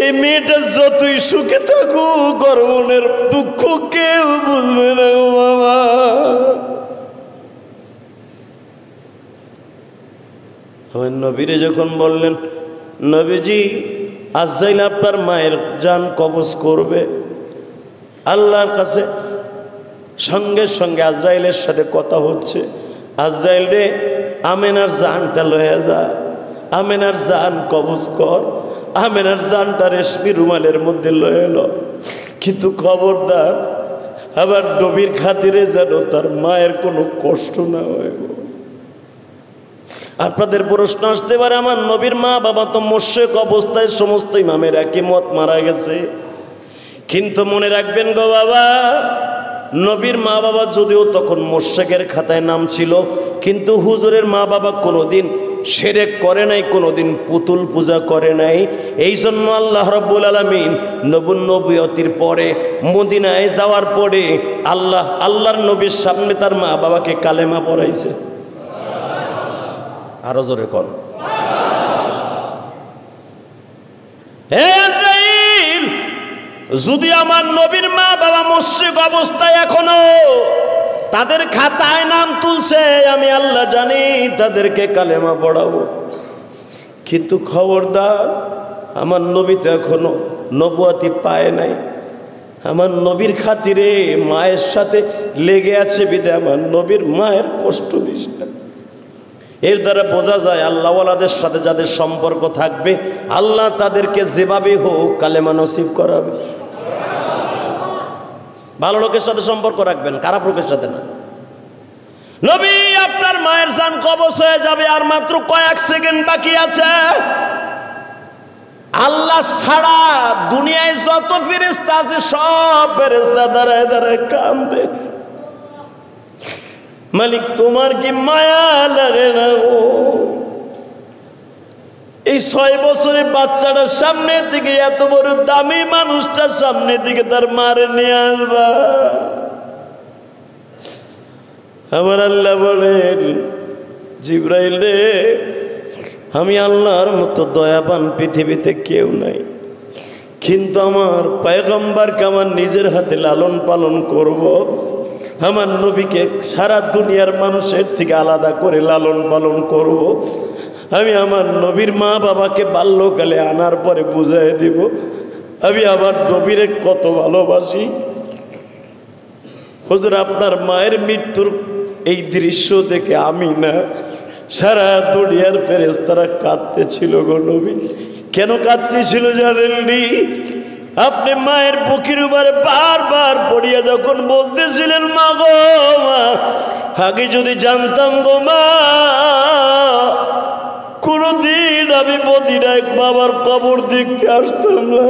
এই মেয়েটা যতই সুখে থাকুক গর্বনের দুঃখ কেউ বুঝবে না গো বাবা। আমার নবীরে যখন বললেন, নবীজি আজরাইল আপনার মায়ের জান কবজ করবে, আল্লাহর কাছে সঙ্গে সঙ্গে আজরাইলের সাথে কথা হচ্ছে, আজরাইল রে আমেনার জানটা লয়ে যা, আমেনার জান কবজ কর, আমেনার জানটা রেশমি রুমালের মধ্যে লয়ে এলো। কিন্তু খবরদার আবার নবীর খাতিরে যেন তার মায়ের কোনো কষ্ট না হয়। আপনাদের প্রশ্ন আসতে পারে, আমার নবীর মা বাবা তো মুশরিক অবস্থায় সমস্ত ইমামের একই মত মারা গেছে। কিন্তু মনে রাখবেন গো বাবা, নবীর মা বাবা যদিও তখন মুশরিকের খাতায় নাম ছিল, কিন্তু হুজুরের মা বাবা কোনোদিন শিরক করে নাই, কোনোদিন পুতুল পূজা করে নাই। এই জন্য আল্লাহ রাব্বুল আলামিন নবুয়তির পরে মদিনায় যাওয়ার পরে আল্লাহর নবীর সামনে তার মা বাবাকে কালেমা পড়াইছে। আরো জোরে কর। হে আজরাইল, যদি আমার নবীর মা বাবা মুশরিক অবস্থায় এখনো তাদের খাতায় নাম তুলছে, আমি আল্লাহ জানি তাদেরকে কালেমা পড়াবো। কিন্তু খবরদার, আমার নবী তো এখনো নবুয়তি পায় নাই। আমার নবীর খাতিরে মায়ের সাথে লেগে আছে বিধায় আমার নবীর মায়ের কষ্ট দিস না। এর দ্বারা বোঝা যায় আল্লাহওয়ালাদের সাথে যাদের সম্পর্ক থাকবে, আল্লাহ তাদেরকে যেভাবে হোক কালেমা নসিব করাবে। ভালো লোকের সাথে সম্পর্ক রাখবেন, খারাপ লোকের সাথে না। নবী আপনার মায়ের জান কবজ হয়ে যাবে, আর মাত্র কয়েক সেকেন্ড বাকি আছে। আল্লাহ ছাড়া দুনিয়ায় যত ফেরেশতা আছে সব ফেরেশতা দাঁড়ায় দাঁড়ায় কান্দে, মালিক তোমার কি মায়া লাগে না? ও এই 6 বছরের বাচ্চাটার সামনে থেকে এত বড় দামি মানুষটার সামনে থেকে তার মারে নিয়ে আসবা। আমার আল্লাহ বলেন, জিবরাইল রে, আমি আল্লাহর মতো দয়াবান পৃথিবীতে কেউ নাই, কিন্তু আমার পয়গম্বরকে আমার নিজের হাতে লালন পালন করব। আমার নবীকে সারা দুনিয়ার মানুষের থেকে আলাদা করে লালন পালন করব। আমি আমার নবীর মা বাবাকে বাল্যকালে আনার পরে বুঝাই দিব আমি আমার নবীরে কত ভালোবাসি। হুজুর, আপনার মায়ের মৃত্যুর এই দৃশ্য দেখে আমি না, সারা দুনিয়ার ফেরেশতারা কাঁদতেছিল গো নবী। কেন কাঁদতেছিল জানেননি? আপনি মায়ের বুকের উপরে বারবার পড়িয়া যখন বলতেছিলেন, মা গো মা, আগে যদি জানতাম গো মা, কোনদিন আমি মদিনায় বাবার কবর দেখতে আসতাম না।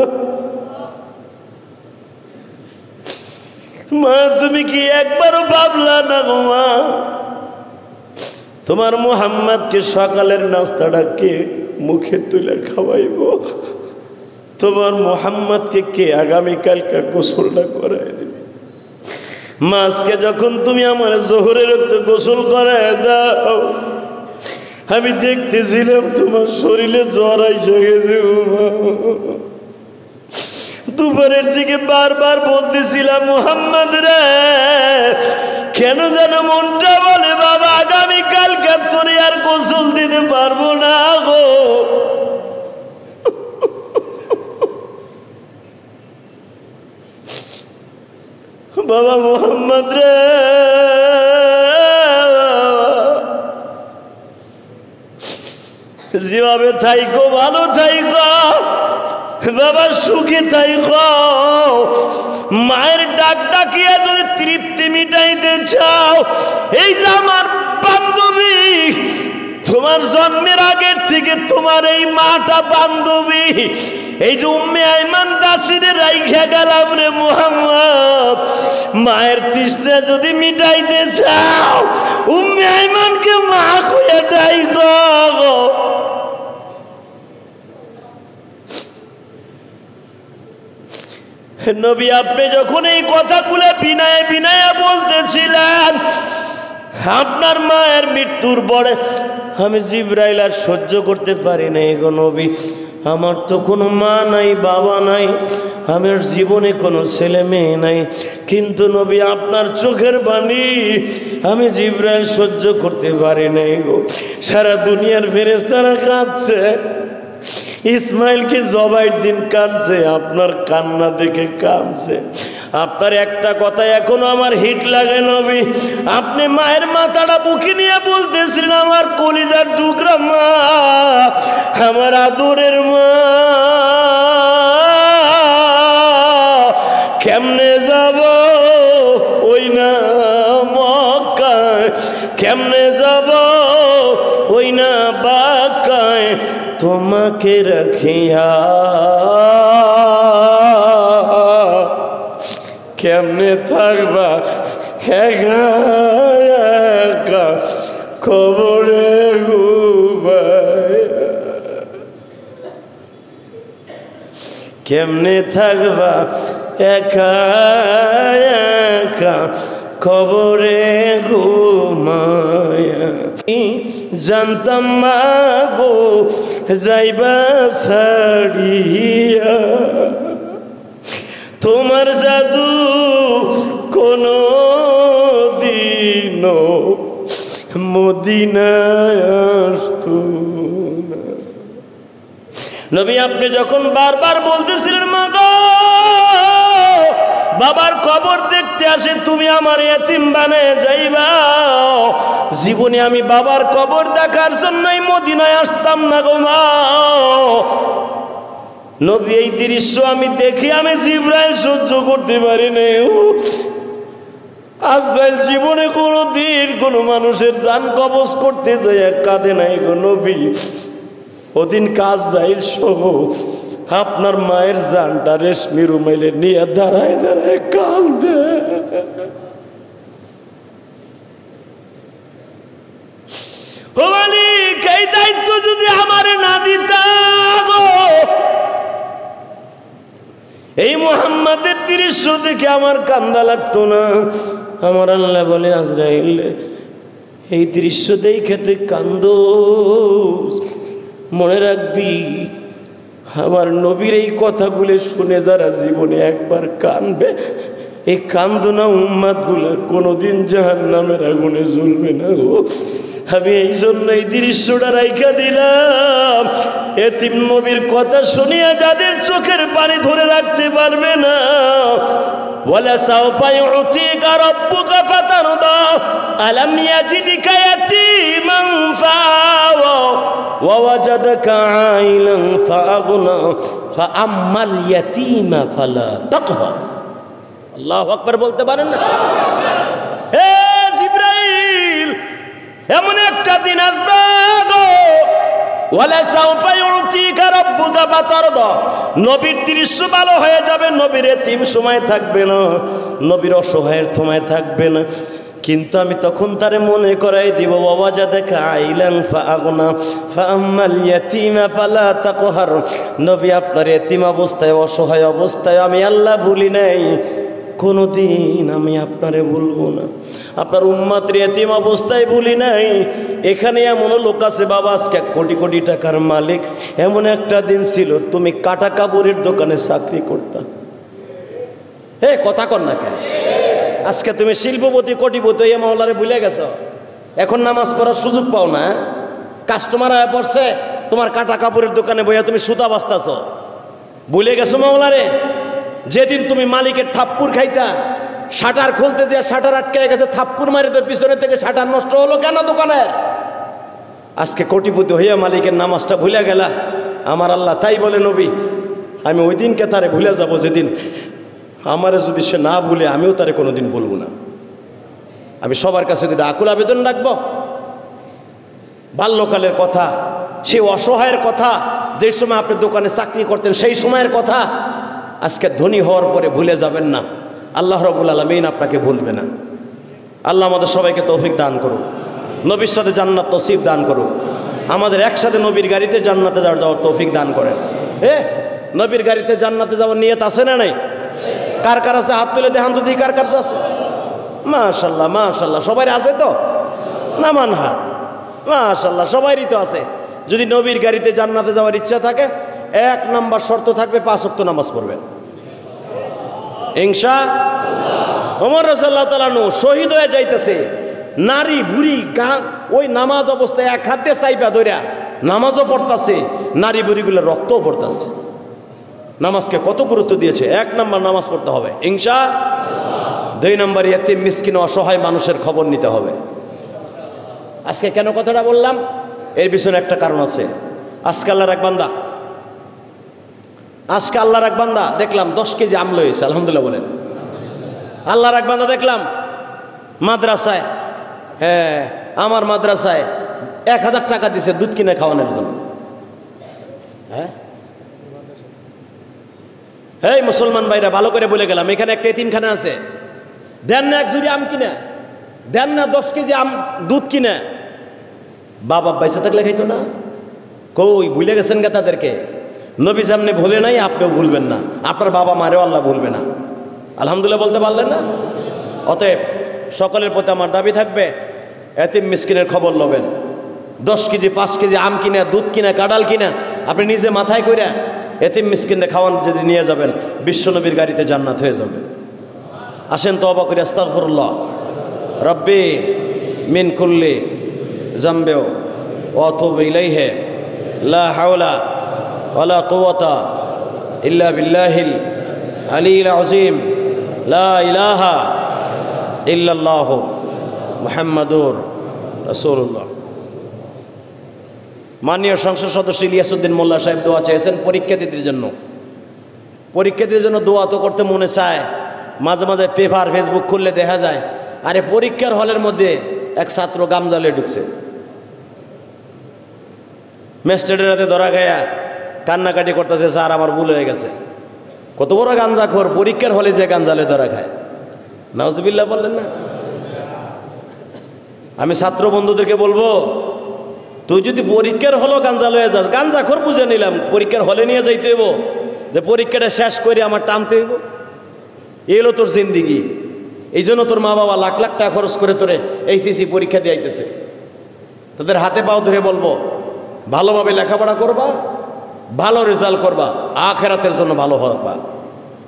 মা তুমি কি একবারও ভাবলা না গো মা, তোমার মুহাম্মদকে সকালের নাস্তাটা কে মুখে তুলে খাওয়াইব? তোমার মুহাম্মদকে কে আগামীকালকে গোসলটা করাই দিবে? মা আজকে যখন তুমি আমার জোহরের গোসল করাই দাও, আমি দেখতেছিলাম তোমার শরীরে জ্বর আইসা গেছে। দুপুরের দিকে বারবার বলতেছিলাম, মুহাম্মদ রে, কেন যেন মনটা বলে বাবা আগামীকালকে তোরে আর গোসল দিতে পারবো না গো। বাবা মুহাম্মদ রে, যেভাবে থাইকো ভালো থাইকো বাবা, সুখে থাইকো। মায়ের ডাক ডাকিয়া যদি তৃপ্তি মিটাইতে চাও, এই যে আমার বান্ধবী, তোমার জন্মের আগের থেকে তোমার এই মাটা বান্ধবী, এই যে উম্মে আইমান দাসীরে রাইখা গেলাম রে মুহাম্মদ, মায়ের তৃষ্ণা যদি মিটাইতে চাও, উম্মে আইমানকে মা কইয়া ডাইকো। নবী আপনি যখন এই কথাগুলো বিনায়ে বিনায়ে বলতেছিলেন, আপনার মায়ের মৃত্যুর পরে আমি জিবরাইল আর সহ্য করতে পারি নাই গো নবী। আমার তো কোনো মা নাই, বাবা নাই, আমার জীবনে কোনো ছেলে মেয়ে নাই, কিন্তু নবী আপনার চোখের বাণী আমি জিবরাইল সহ্য করতে পারি নাই গো। সারা দুনিয়ার ফেরেশতারা কাঁদছে, ইসমাইলকে জবাইয়ের দিন কাঁদছে, আপনার কান্না দেখে কাঁদছে। আপনার একটা কথা এখনো আমার হিট লাগে নবী, আপনি মায়ের মাথাটা বুকে নিয়ে বলতেছিলেন, আমার কলিজার টুকরা মা, আমার আদরের মা, কেমনে যাব ওই না মক্কায়, কেমনে যাব ওই না বাক্কায়, তোমাকে রাখিয়া কেমনে থাকবা একা একা কবরে ঘুমাইয়া, কেমনে থাকবা একা একা কবরে ঘুমাইয়া। জানতাম মা গো যাইবা ছাড়িয়া, তোমার জাদু কোনো দিনও মদিনায় আসতো না। নবী আপনি যখন বারবার বলতেছিলেন, মা গো বাবার কবর দেখতে আসে, তুমি আমার এতিম বানায় যাইবা, জীবনে আমি বাবার কবর দেখার জন্যই মদিনায় আসতাম না গো মা। নবী এই দৃশ্য আমি দেখি আমি জিবরাইল সহ্য করতে পারি না। আজরাইল জীবনে কোনোদিন কোনো মানুষের জান কবজ করতে যায় কাঁদে নাই গো নবী। ওদিন আজরাইল সহ আপনার মায়ের জানটা রেশমি রুমাইলে নিয়ে দাঁড়ায় দাঁড়ায় কাঁদে। ও মালিক, এই দায়িত্ব যদি আমারে না দিতা গো, এই মুহাম্মাদের দৃশ্য দেখে আমার কান্দা লাগতো না। আমার আল্লাহ বলে, আজরাইল এই দৃশ্য দেখে তুই কান্দোস, মনে রাখবি আমার নবীর এই কথাগুলো শুনে যারা জীবনে একবার কানবে, এই কান্দনা উম্মাদ গুলা কোনোদিন জাহান্নামের আগুনে জ্বলবে না গো। আমি এই জন্য এই দৃশ্যটা রাইখা দিলাম, এতিম নবীর কথা শুনিয়া যাদের চোখের পানি ধরে রাখতে পারবে না, ওয়ালা সাওফা ইউতিকা রাব্বুকা ফাতারদা, আলাম ইয়াজিদিকা ইয়াতীমান ফাআওয়া ওয়া ওয়াজাদাকা আইলান ফাআগনা ফাআম্মাল ইয়াতীমা ফালা তাকহার। আল্লাহু আকবার বলতে পারেন না? হে জিবরাইল, এমন একটা দিন আসবে গো, ওয়ালা সাউফা ইউতিকা রাব্বুকা ফাতারদা, নবীর দৃশ্য ভালো হয়ে যাবে, নবীর এতিম সময় থাকবে না, নবীর অসহায়ের সময় থাকবে না, কিন্তু আমি তখন তারে মনে করাই দিব ওয়াজাদাকা আইলান ফাআগনা ফাআম্মাল ইয়াতীমা ফালা তাকহার। নবী আপনার এতিম অবস্থায়, অসহায় অবস্থায় আমি আল্লাহ ভুলি নাই, কোনোদিন আমি আপনারে ভুলবো না। আপনার উম্মাতের এতিম অবস্থায় ভুলি নাই। এখানে এমন লোক আছে বাবা, আজকে কোটি কোটি টাকার মালিক, এমন একটা দিন ছিল তুমি কাটা কাপড়ের দোকানে চাকরি করতা। হে কথা কর না কেন? আজকে তুমি শিল্পপতি কোটিপতি এ মহলারে ভুলে গেছ, এখন নামাজ পড়ার সুযোগ পাও না। কাস্টমার আয়া পড়ছে, তোমার কাটা কাপড়ের দোকানে বইয়া তুমি সুতা বাস্তাছ, ভুলে গেছো মহলারে। যেদিন তুমি মালিকের থাপ্পুর খাইতা, শাটার খুলতে যে শাটার আটকে গেছে, থাপ্পুর মারে তোর পিছনের থেকে শাটার নষ্ট হলো কেন দোকানের? আজকে কোটিপতি হইয়া মালিকের নামাজটা ভুলে গেলা। আমার আল্লাহ তাই বলে নবী, আমি ওই দিনকে তারে ভুলে যাব যেদিন আমারে যদি সে না ভুলে আমিও তারে কোনোদিন বলবো না। আমি সবার কাছে যদি আকুল আবেদন রাখবো, বাল্যকালের কথা, সেই অসহায়ের কথা, যে সময় আপনি দোকানে চাকরি করতেন সেই সময়ের কথা আজকে ধনী হওয়ার পরে ভুলে যাবেন না। আল্লাহ রাব্বুল আলামিন আপনাকে ভুলবে না। আল্লাহ আমাদের সবাইকে তৌফিক দান করুক, নবীর সাথে জান্নাত নসিব দান করুক, আমাদের একসাথে নবীর গাড়িতে জান্নাতে যাওয়ার তৌফিক দান করেন। নবীর গাড়িতে জান্নাতে যাওয়ার নিয়ত আছে না নাই? কার কার আছে? হাত তুলে দেখান তো দেখি কার কার আছে। মাশাল্লাহ মাশাল্লাহ, সবাই আছে তো? নামান হাত। মাশাল্লাহ, সবারই তো আছে। যদি নবীর গাড়িতে জান্নাতে যাওয়ার ইচ্ছা থাকে, 1 নাম্বার শর্ত থাকবে 5 ওয়াক্ত নামাজ পড়বেন ইনশাআল্লাহ। ওমর রাদিয়াল্লাহু তাআলা আনহু শহীদ হয়ে যাইতেছে, নারী বুড়ি গান ওই নামাজ অবস্থায় এক হাতে চাইপা ধরিয়া নামাজও পড়তাছে, নারী বুড়িগুলো রক্তও পড়তাছে। নামাজকে কত গুরুত্ব দিয়েছে। 1 নাম্বার নামাজ পড়তে হবে ইনশাআল্লাহ। 2 নাম্বার ইয়াতিম মিসকিন অসহায় মানুষের খবর নিতে হবে। আজকে কেন কথাটা বললাম? এর পিছনে একটা কারণ আছে। আজকে আল্লাহর এক বান্দা দেখলাম 10 কেজি আমল হয়েছে, আলহামদুলিল্লাহ বলেন। আল্লাহর এক বান্দা দেখলাম মাদ্রাসায়, হ্যাঁ আমার মাদ্রাসায় 1000 টাকা দিছে দুধ কিনে খাওয়ানোর জন্য। হ্যাঁ, এই মুসলমান ভাইরা ভালো করে বলে গেলাম, এখানে একটা এতিমখানা আছে, দেন না 1 ঝুড়ি আম কিনে, দেন না 10 কেজি দুধ কিনে। বাবা পয়সা থাকলে খাইতো না? কই ভুলে গেছেন গা তাদেরকে? নবী সামনে ভুলে নাই, আপনিও ভুলবেন না, আপনার বাবা মারেও আল্লাহ ভুলবে না। আলহামদুলিল্লাহ বলতে পারলেন না? অতএব সকলের প্রতি আমার দাবি থাকবে, এতিম মিসকিনের খবর লবেন। 10 কেজি 5 কেজি আম কিনা, দুধ কিনা, কাঁঠাল কিনা আপনি নিজে মাথায় কইরা এতিম মিসকিনরে খাওয়ান যদি নিয়ে যাবেন, বিশ্বনবীর গাড়িতে জান্নাত হয়ে যাবে। আসেন তওবা করে আস্তাগফিরুল্লাহ রব্বি মিন কুল্লি জামবে ওয়া আতুবু ইলাইহি লা হাওলা ওয়ালা কুওয়াতা ইল্লা বিল্লাহিল আলিয়্যিল আযীম লা ইলাহা ইল্লাল্লাহ মুহাম্মাদুর রাসূলুল্লাহ। মাননীয় সংসদ সদস্য ইলিয়াসউদ্দিন মোল্লা সাহেব দোয়া চেয়েছেন পরীক্ষার্থীদের জন্য। পরীক্ষার্থীদের জন্য দোয়া তো করতে মনে চায়, মাঝে মাঝে পেপার ফেসবুক খুললে দেখা যায় আরে পরীক্ষার হলের মধ্যে এক ছাত্র গামজালে ঢুকছে, ম্যাজিস্ট্রেটের হাতে ধরা খায়া কান্নাকাটি করতেছে, স্যার আমার ভুল হয়ে গেছে। কত বড় গাঞ্জাখোর, পরীক্ষার হলে যে গাঞ্জালে ধরা খায়। নাউজুবিল্লাহ বললেন না? আমি ছাত্র বন্ধুদেরকে বলবো, তুই যদি পরীক্ষার হলো গাঞ্জা লয়ে যাস, গাঞ্জাখোর বুঝে নিলাম, পরীক্ষার হলে নিয়ে যাইতে হইব, যে পরীক্ষাটা শেষ করে আমার টানতে হইব। এলো তোর জিন্দিগি। এই জন্য তোর মা বাবা লাখ লাখ টাকা খরচ করে তোরে এইচএসসি পরীক্ষা দিয়ে আইতেছে। তোদের হাতে পাও ধরে বলবো, ভালোভাবে লেখাপড়া করবা, ভালো রেজাল্ট করবা, আখিরাতের জন্য ভালো হবা।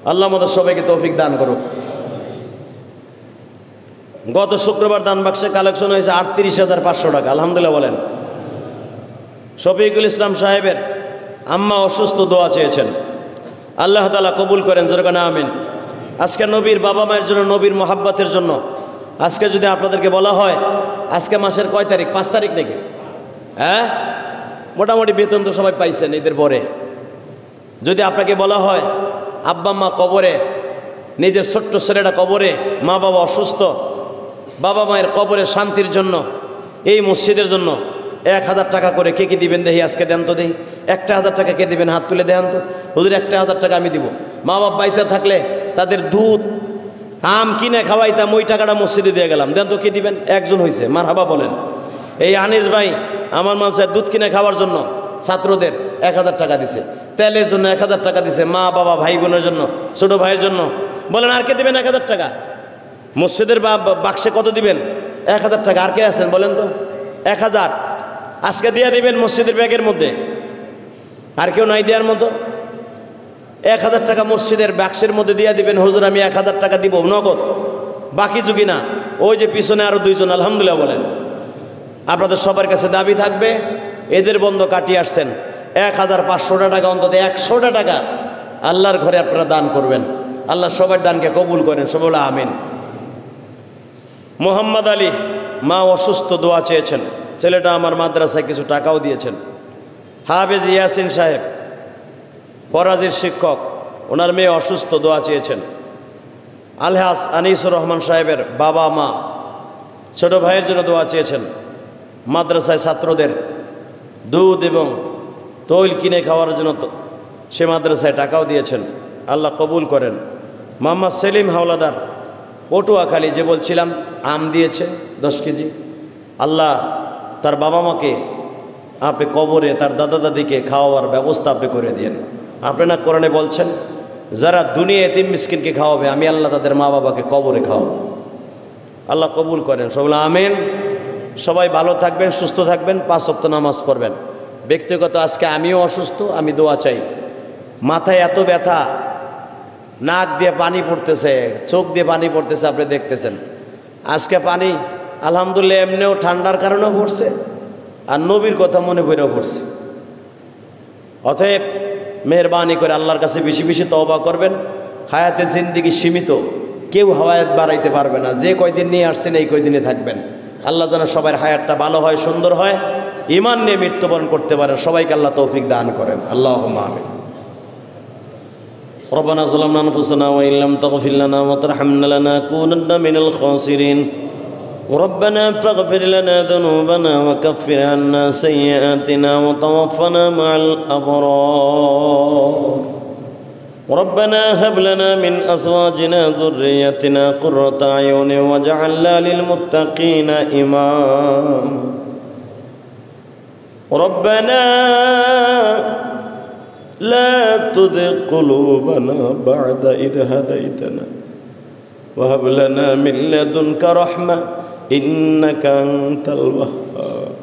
আল্লাহ আমাদের সবাইকে তৌফিক দান করুক। গত শুক্রবার দান বাক্সে কালেকশন হয়েছে 38,500 টাকা, আলহামদুলিল্লাহ বলেন। শফিকুল ইসলাম সাহেবের আম্মা অসুস্থ, দোয়া চেয়েছেন, আল্লাহ তাআলা কবুল করেন, যেরকম আমিন। আজকে নবীর বাবা মায়ের জন্য, নবীর মোহাব্বতের জন্য আজকে যদি আপনাদেরকে বলা হয় আজকে মাসের কয় তারিখ, 5 তারিখ নাকি? হ্যাঁ, মোটামুটি বেতন তো সবাই পাইছেন ঈদের পরে। যদি আপনাকে বলা হয় আব্বা মা কবরে, নিজের ছোট্ট ছেলেটা কবরে, মা বাবা অসুস্থ, বাবা মায়ের কবরে শান্তির জন্য এই মসজিদের জন্য 1000 টাকা করে কে কি দিবেন দেখি, আজকে দেন তো দেখি। 1000 টাকা কে দিবেন, হাত তুলে দেন তো। হুজুর 1000 টাকা আমি দিব। মা বাবা বাইসা থাকলে তাদের দুধ আম কিনে খাওয়াইতাম, ওই টাকাটা মসজিদে দিয়ে গেলাম, দেন তো কে দিবেন? একজন হয়েছে, মারহাবা বলেন। এই আনিস ভাই আমার মানুষের দুধ কিনে খাওয়ার জন্য ছাত্রদের 1000 টাকা দিছে, তেলের জন্য 1000 টাকা দিছে, মা বাবা ভাই বোনের জন্য, ছোট ভাইয়ের জন্য। বলেন আর কে দিবেন 1000 টাকা? মসজিদের বাক্সে কত দিবেন? 1000 টাকা। আর কে আছেন বলেন তো? 1000 আজকে দিয়ে দিবেন মসজিদের ব্যাগের মধ্যে। আর কেউ নাই দেওয়ার মতো? 1000 টাকা মসজিদের বাক্সের মধ্যে দিয়ে দিবেন, হুজুর আমি 1000 টাকা দিব নগদ, বাকি যুগি না। ওই যে পিছনে আরো 2 জন আলহামদুলিল্লাহ বলেন। আপনাদের সবার কাছে দাবি থাকবে, এদের বন্ধ কাটিয়ে আসছেন, 1500 টাকা অন্তত 100 টাকা আল্লাহর ঘরে আপনারা দান করবেন। আল্লাহ সবার দানকে কবুল করেন, সবাই বলে আমিন। মোহাম্মদ আলী মা অসুস্থ, দোয়া চেয়েছেন। ছেলেটা আমার মাদ্রাসায় কিছু টাকাও দিয়েছেন। হাফেজ ইয়াসিন সাহেব ফরাজির শিক্ষক, ওনার মেয়ে অসুস্থ, দোয়া চেয়েছেন। আলহাস আনিসুর রহমান সাহেবের বাবা মা ছোট ভাইয়ের জন্য দোয়া চেয়েছেন। মাদ্রাসায় ছাত্রদের দুধ এবং তৈল কিনে খাওয়ার জন্য সে মাদ্রাসায় টাকাও দিয়েছেন, আল্লাহ কবুল করেন। মোহাম্মদ সেলিম হাওলাদার পটুয়াখালী, যে বলছিলাম আম দিয়েছে 10 কেজি, আল্লাহ তার বাবা মাকে আপনি কবরে, তার দাদা দাদিকে খাওয়ার ব্যবস্থা আপনি করে দিয়েন। আপনি না কোরআনে বলছেন যারা দুনিয়া এতিম মিসকিনকে খাওয়াবে, আমি আল্লাহ তাদের মা বাবাকে কবরে খাওয়াবো। আল্লাহ কবুল করেন, সবাই আমিন। সবাই ভালো থাকবেন, সুস্থ থাকবেন, 5 ওয়াক্ত নামাজ পড়বেন। ব্যক্তিগত আজকে আমিও অসুস্থ, আমি দোয়া চাই। মাথায় এত ব্যথা, নাক দিয়ে পানি পড়তেছে, চোখ দিয়ে পানি পড়তেছে, আপনি দেখতেছেন। আজকে পানি আলহামদুলিল্লাহ এমনিও ঠান্ডার কারণেও পড়ছে, আর নবীর কথা মনে পড়েও পড়ছে। অতএব মেহরবানি করে আল্লাহর কাছে বেশি বেশি তওবা করবেন। হায়াতে জিন্দিগি সীমিত, কেউ হায়াত বাড়াইতে পারবে না। যে কয়দিন নিয়ে আসছেন এই কয়দিনে থাকবেন। আল্লাহ যেন সবার হায়াতটা ভালো হয়, সুন্দর হয়, ঈমান নিয়ে মৃত্যুবরণ করতে পারেন। সবাইকে আল্লাহ তৌফিক দান করেন, আল্লাহুম্মা আমিন। ربنا ظلمنا أنفسنا وإن لم تغفر لنا وترحمنا لنكونن من الخاسرين ربنا فاغفر لنا ذنوبنا وكفر عنا سيئاتنا وتوفنا مع الأبرار ربنا هب لنا من أزواجنا ذريتنا قرة أعين واجعلنا للمتقين إماما ربنا لا تزغ قلوبنا بعد إذ هديتنا وهب لنا من لدنك رحمة إنك أنت الوهاب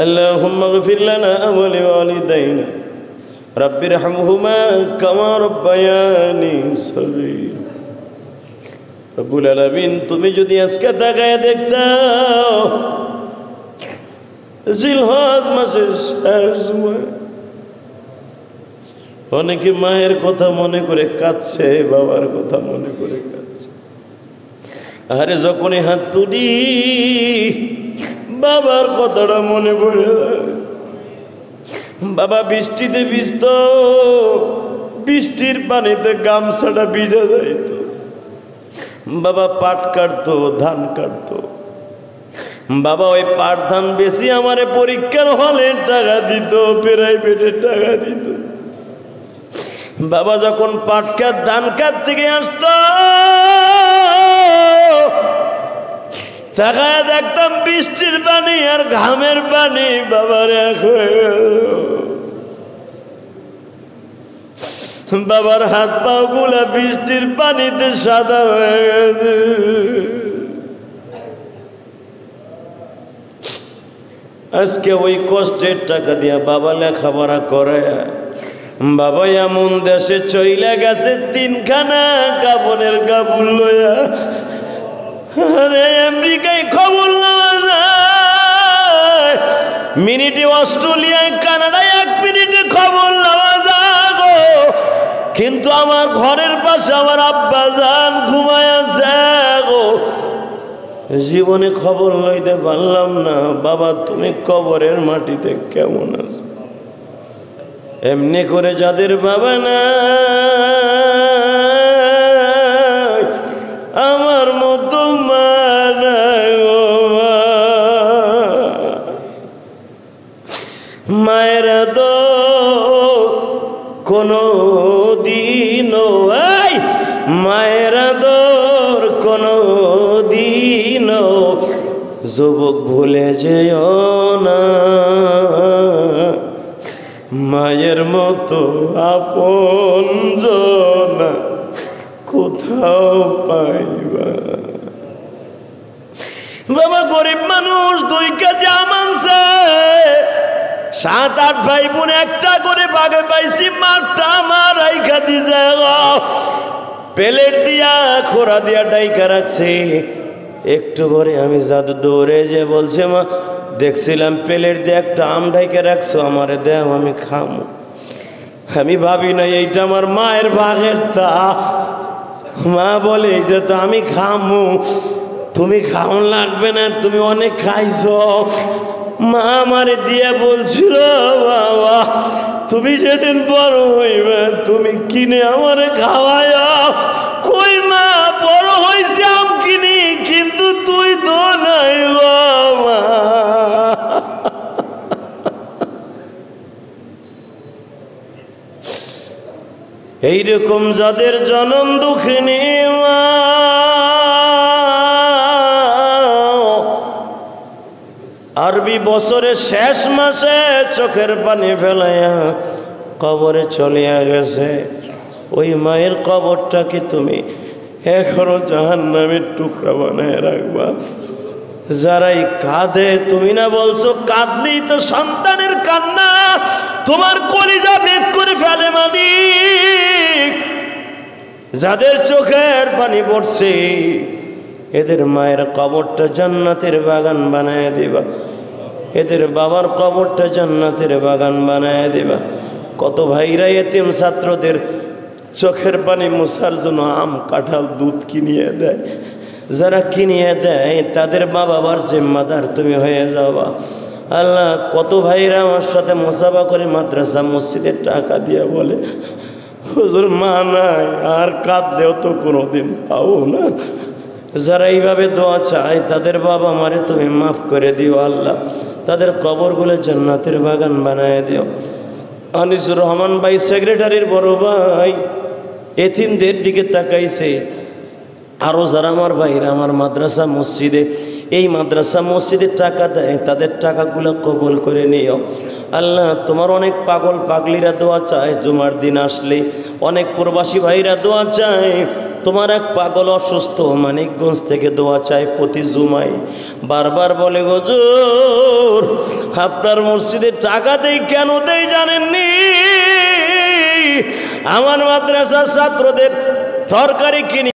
اللهم اغفر لنا ولوالدينا رب ارحمهما كما ربياني صغيرا রব্বুল আলামিন, তুমি যদি আজকে তাকায় দেখতাও জিলহজ মাসের শেষ সময় অনেকে মায়ের কথা মনে করে কাঁদছে, বাবার কথা মনে করে কাঁদছে। আরে যখনই হাত তুলি বাবার কথাটা মনে পড়ে যায়। বাবা বৃষ্টিতে ভিজত, বৃষ্টির পানিতে গামছাটা ভিজে যাইত। বাবা পাট কাটতো, ধান কাটতো। বাবা ওই পাট ধান বেশি আমারে পরীক্ষার হলে টাকা দিত, প্রাইভেটে টাকা দিত। বাবা যখন পাট কাট ধান কাট থেকে আসত, তাকায় দেখতাম বৃষ্টির পানি আর ঘামের পানি বাবার এক হয়ে গেল। বাবার হাত পা গুলা বৃষ্টির পানিতে সাদা হয়ে গেছে। আজকে ওই কষ্টের টাকা দিয়া বাবা লেখাপড়া করে, বাবা এমন দেশে চইলা গেছে 3খানা কাপড়ের কাপড় লইয়া। আরে আমেরিকায় খবর নেওয়া যায়, মিনিটে অস্ট্রেলিয়ায় কানাডায় 1 মিনিটে খবর নেওয়া যায় গো। কিন্তু আমার ঘরের পাশে আমার আব্বা জান ঘুমায় আছে গো। জীবনে খবর লইতে পারলাম না বাবা তুমি কবরের মাটিতে কেমন আছো। এমনি করে যাদের বাবা না আমার মতো মা নাই ও মা। মায়েরা তো কোনো দিনও মায়েরা তোর কোনো দিনও যুবক ভুলে যেও না। মায়ের মতো আপনজন কোথাও পাইবা। বাবা গরিব মানুষ 2 কেজি আম আনছে, 7-8 ভাই বোন একটা করে ভাগে পাইছি, মাঠটা আমার রাইখা দিছে, প্লেট দিয়া খোরা দিয়া ডাইকা রাখছে। একটু পরে আমি জাদু দৌড়ে যে বলছে মা দেখছিলাম প্লেট দিয়ে একটা আম ঢাইকা রাখছো, আমারে দেও আমি খামো। আমি ভাবি না এইটা আমার মায়ের ভাগের তা। মা বলে এটা তো আমি খামো, তুমি খাওন লাগবে না, তুমি অনেক খাইছো। মা আমারে দিয়ে বলছিল বাবা তুমি যেদিন বড় হইবে তুমি কিনে আমারে খাওয়ায়া। কই মা বড় হয়েছে আম কিনি, কিন্তু তুই তো নাই বাবা। এইরকম যাদের জনম দুঃখিনী মা, আরবি বছরের শেষ মাসে চোখের পানি ফেলাইয়া কবরে চলিয়া গেছে, ওই মায়ের কবরটাকে তুমি এখনো জাহান্নামের টুকরা বানায় রাখবা। যারাই কাঁদে তুমি না বলছো কাঁদলেই তো সন্তানের কান্না তোমার কলিজা ভেদ করে ফেলে মালিক। যাদের চোখের পানি পড়ছে এদের মায়ের কবরটা জান্নাতের বাগান বানায় দিবা, এদের বাবার কবরটা জান্নাতের বাগান বানায় দিবা। কত ভাইরা এতিম ছাত্রদের চোখের পানি মোছার জন্য আম কাঁঠাল দুধ কিনিয়ে দেয়, যারা কিনিয়ে দেয় তাদের মা বাবার জিম্মাদার তুমি হয়ে যাবা। আল্লাহ কত ভাইরা আমার সাথে মোসাফা করে মাদ্রাসা মসজিদের টাকা দিয়ে বলে হুজুর মা নাই, আর কাঁদলেও তো কোনোদিন পাবো না। যারা এইভাবে দোয়া চায় তাদের বাবা মারে তুমি মাফ করে দিও আল্লাহ, তাদের কবরগুলো জান্নাতের বাগান বানায় দিও। আনিসুর রহমান ভাই সেক্রেটারির বড় ভাই এতিমদের দিকে তাকাইছে। আরও যারা আমার ভাইরা আমার মাদ্রাসা মসজিদে এই মাদ্রাসা মসজিদে টাকা দেয় তাদের টাকাগুলো কবুল করে নিও আল্লাহ। তোমার অনেক পাগল পাগলিরা দোয়া চায় জুমার দিন আসলে, অনেক প্রবাসী ভাইরা দোয়া চায়। তোমার এক পাগল অসুস্থ মানিকগঞ্জ থেকে দোয়া চায় প্রতি জুমায়, বারবার বলে হুজুর আপনার মসজিদে টাকা দেই কেন দেই জানেননি? আমার মাদ্রাসার ছাত্রদের তরকারি কিনে